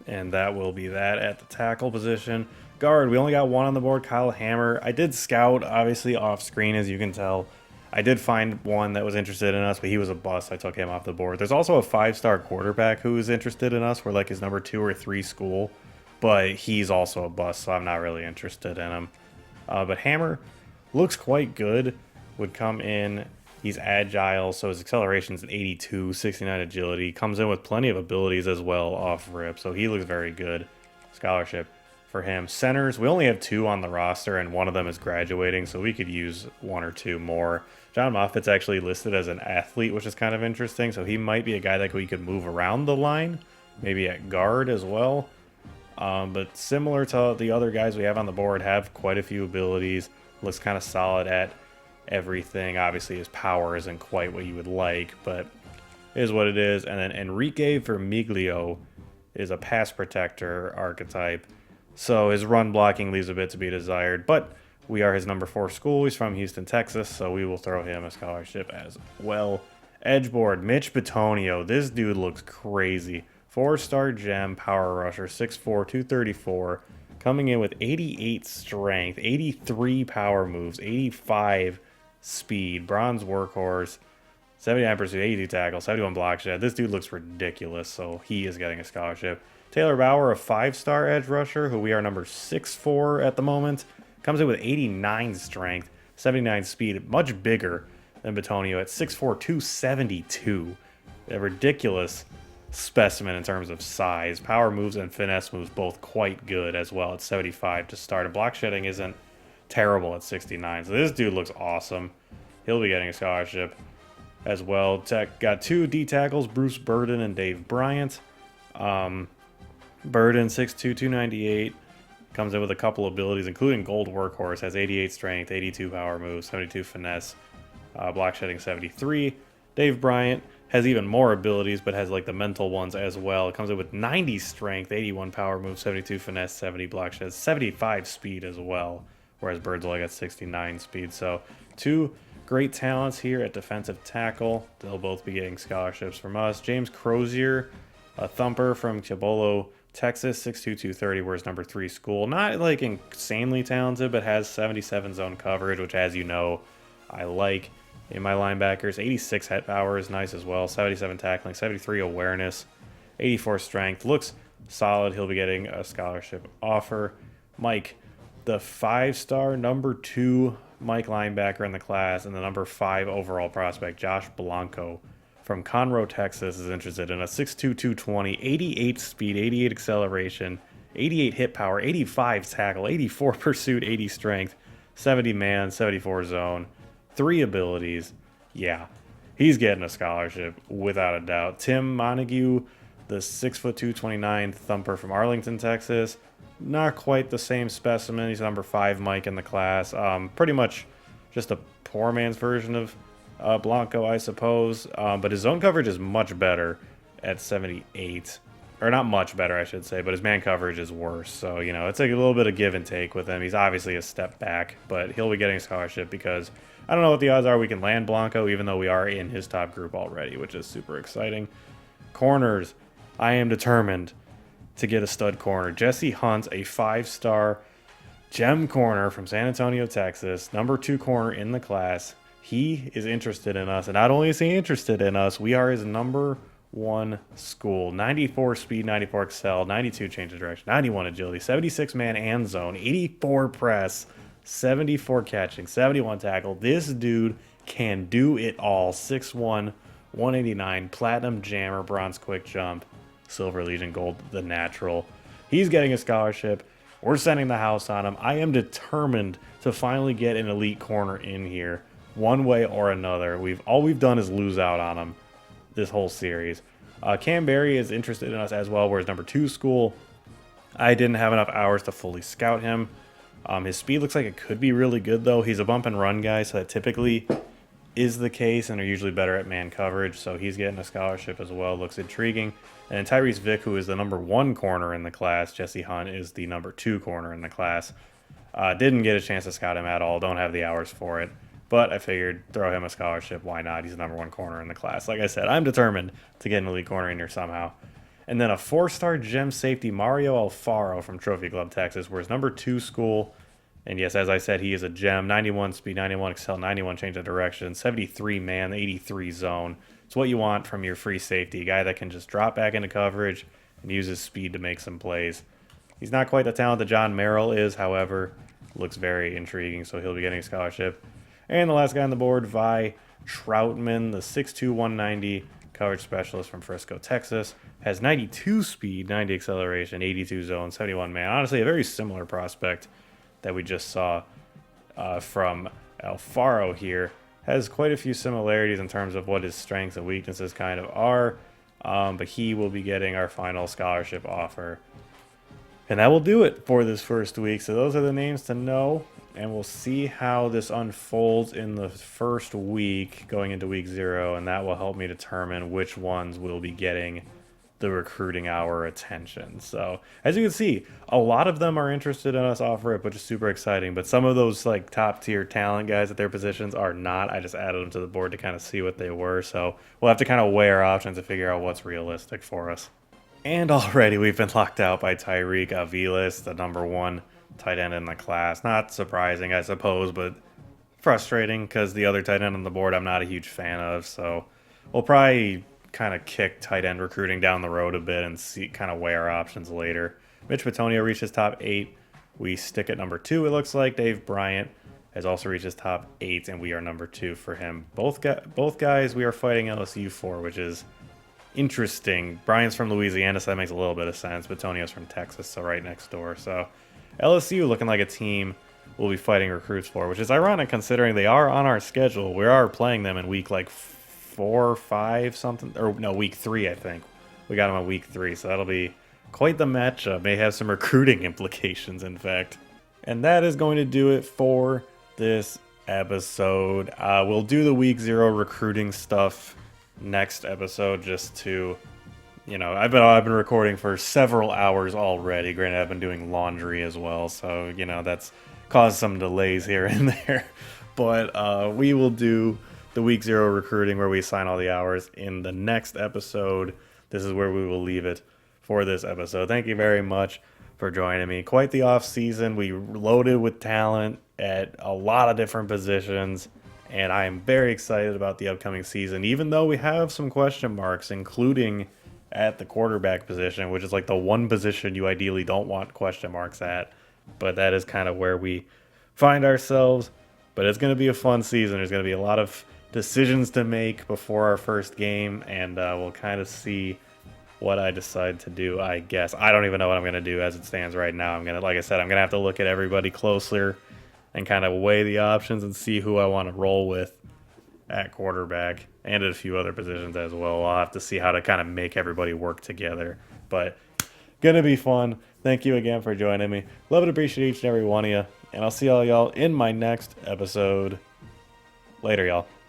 and that will be that at the tackle position. Guard, we only got one on the board, Kyle Hammer. I did scout, obviously, off screen, as you can tell. I did find one that was interested in us, but he was a bust. I took him off the board. There's also a 5-star quarterback who is interested in us. We're like his #2 or 3 school, but he's also a bust, so I'm not really interested in him. But Hammer looks quite good. Would come in. He's agile, so his acceleration is an 82, 69 agility. Comes in with plenty of abilities as well off rip, so he looks very good. Scholarship for him. Centers, we only have 2 on the roster, and one of them is graduating, so we could use 1 or 2 more. John Moffitt's actually listed as an athlete, which is kind of interesting, so he might be a guy that we could move around the line, maybe at guard as well. But similar to the other guys we have on the board, have quite a few abilities. Looks kind of solid at everything. Obviously, his power isn't quite what you would like, but it is what it is. And then Enrique Vermiglio is a pass protector archetype. So his run blocking leaves a bit to be desired, but we are his #4 school. He's from Houston, Texas, so we will throw him a scholarship as well. Edgeboard, Mitch Bitonio. This dude looks crazy. 4-star gem, power rusher, 6'4", 234, coming in with 88 strength, 83 power moves, 85 speed, bronze workhorse, 79 pursuit, 82 tackle, 71 block shed. This dude looks ridiculous, so he is getting a scholarship. Taylor Bauer, a 5-star edge rusher, who we are #6 for at the moment, comes in with 89 strength, 79 speed, much bigger than Bitonio at 6'4", 272. A ridiculous specimen in terms of size. Power moves and finesse moves both quite good as well at 75 to start. And block shedding isn't terrible at 69. So this dude looks awesome. He'll be getting a scholarship as well. Tech got 2 D tackles, Bruce Burden and Dave Bryant. Burden, 6'2", 298. Comes in with a couple abilities, including Gold Workhorse. Has 88 strength, 82 power moves, 72 finesse. Block shedding 73. Dave Bryant has even more abilities, but has like the mental ones as well. It comes in with 90 strength, 81 power moves, 72 finesse, 70 block sheds, 75 speed as well. Whereas Bird's only got 69 speed. So 2 great talents here at defensive tackle. They'll both be getting scholarships from us. James Crozier, a thumper from Cibolo, Texas, 6'2", 230, whereas #3 school. Not like insanely talented, but has 77 zone coverage, which, as you know, I like in my linebackers. 86 head power is nice as well. 77 tackling, 73 awareness, 84 strength. Looks solid. He'll be getting a scholarship offer. Mike, the 5-star #2 Mike linebacker in the class, and the #5 overall prospect, Josh Blanco from Conroe, Texas, is interested in a 6'2", 220, 88 speed, 88 acceleration, 88 hit power, 85 tackle, 84 pursuit, 80 strength, 70 man, 74 zone, 3 abilities. Yeah, he's getting a scholarship without a doubt. Tim Montague, the 6'2", 229 thumper from Arlington, Texas. Not quite the same specimen. He's #5 Mike in the class. Pretty much just a poor man's version of Blanco, I suppose. But his zone coverage is much better at 78. Or not much better, I should say, but his man coverage is worse. So, you know, it's like a little bit of give and take with him. He's obviously a step back, but he'll be getting a scholarship because I don't know what the odds are we can land Blanco, even though we are in his top group already, which is super exciting. Corners, I am determined to get a stud corner. Jesse Hunt, a 5-star gem corner from San Antonio, Texas, number 2 corner in the class. He is interested in us, and not only is he interested in us, we are his number 1 school. 94 speed, 94 excel, 92 change of direction, 91 agility, 76 man and zone, 84 press, 74 catching, 71 tackle. This dude can do it all. 6'1", 189, platinum jammer, bronze quick jump, silver legion, gold the natural. He's getting a scholarship. We're sending the house on him. I am determined to finally get an elite corner in here one way or another. All we've done is lose out on him this whole series. Cam Berry is interested in us as well. We're his number 2 school. I didn't have enough hours to fully scout him. His speed looks like it could be really good, though. He's a bump and run guy, so that typically is the case, and are usually better at man coverage, so he's getting a scholarship as well. Looks intriguing. And Tyrese Vick, who is the number 1 corner in the class, Jesse Hunt is the number 2 corner in the class. Didn't get a chance to scout him at all. Don't have the hours for it. But I figured throw him a scholarship. Why not? He's the number 1 corner in the class. Like I said, I'm determined to get an elite corner in here somehow. And then a 4-star gem safety, Mario Alfaro from Trophy Club, Texas. We're his number 2 school. And yes, as I said, he is a gem. 91 speed, 91 excel, 91 change of direction, 73 man, 83 zone. It's what you want from your free safety. A guy that can just drop back into coverage and use his speed to make some plays. He's not quite the talent that John Merrill is, however, looks very intriguing, so he'll be getting a scholarship. And the last guy on the board, Vi Troutman, the 6'2", 190 coverage specialist from Frisco, Texas. Has 92 speed, 90 acceleration, 82 zone, 71 man. Honestly, a very similar prospect that we just saw from Alfaro here. Has quite a few similarities in terms of what his strengths and weaknesses kind of are. But he will be getting our final scholarship offer. And that will do it for this first week. So those are the names to know. And we'll see how this unfolds in the first week going into week 0. And that will help me determine which ones will be getting the recruiting hour attention. So as you can see, a lot of them are interested in us off rip, which is super exciting. But some of those like top tier talent guys at their positions are not. I just added them to the board to kind of see what they were. So we'll have to kind of weigh our options to figure out what's realistic for us. And already we've been locked out by Tyreek Aviles, the number 1 tight end in the class. Not surprising, I suppose, but frustrating because the other tight end on the board I'm not a huge fan of. So we'll probably kind of kick tight end recruiting down the road a bit and see kind of weigh our options later. Mitch Petonio reached his top 8. We stick at number 2, it looks like. Dave Bryant has also reached his top 8, and we are number 2 for him. Both guys we are fighting LSU for, which is interesting. Bryant's from Louisiana, so that makes a little bit of sense. Petonio's from Texas, so right next door. So LSU looking like a team we'll be fighting recruits for, which is ironic considering they are on our schedule. We are playing them in week like 4 or 5 something, or no, week 3 I think. We got them on week 3, so that'll be quite the matchup. May have some recruiting implications, in fact. And that is going to do it for this episode. We'll do the week 0 recruiting stuff next episode, just to, you know, I've been recording for several hours already. Granted, I've been doing laundry as well, so you know that's caused some delays here and there. But we will do the week 0 recruiting where we assign all the hours in the next episode. This is where we will leave it for this episode. Thank you very much for joining me. Quite the off season. We loaded with talent at a lot of different positions, and I am very excited about the upcoming season, even though we have some question marks, including at the quarterback position, which is like the one position you ideally don't want question marks at. But that is kind of where we find ourselves. But it's going to be a fun season. There's going to be a lot of decisions to make before our first game, and we'll kind of see what I decide to do, I guess. I don't even know what I'm going to do as it stands right now. I'm going to, like I said, I'm going to have to look at everybody closer and kind of weigh the options and see who I want to roll with at quarterback and at a few other positions as well. I'll have to see how to kind of make everybody work together. But gonna be fun. Thank you again for joining me. Love and appreciate each and every one of you. And I'll see all y'all in my next episode. Later, y'all.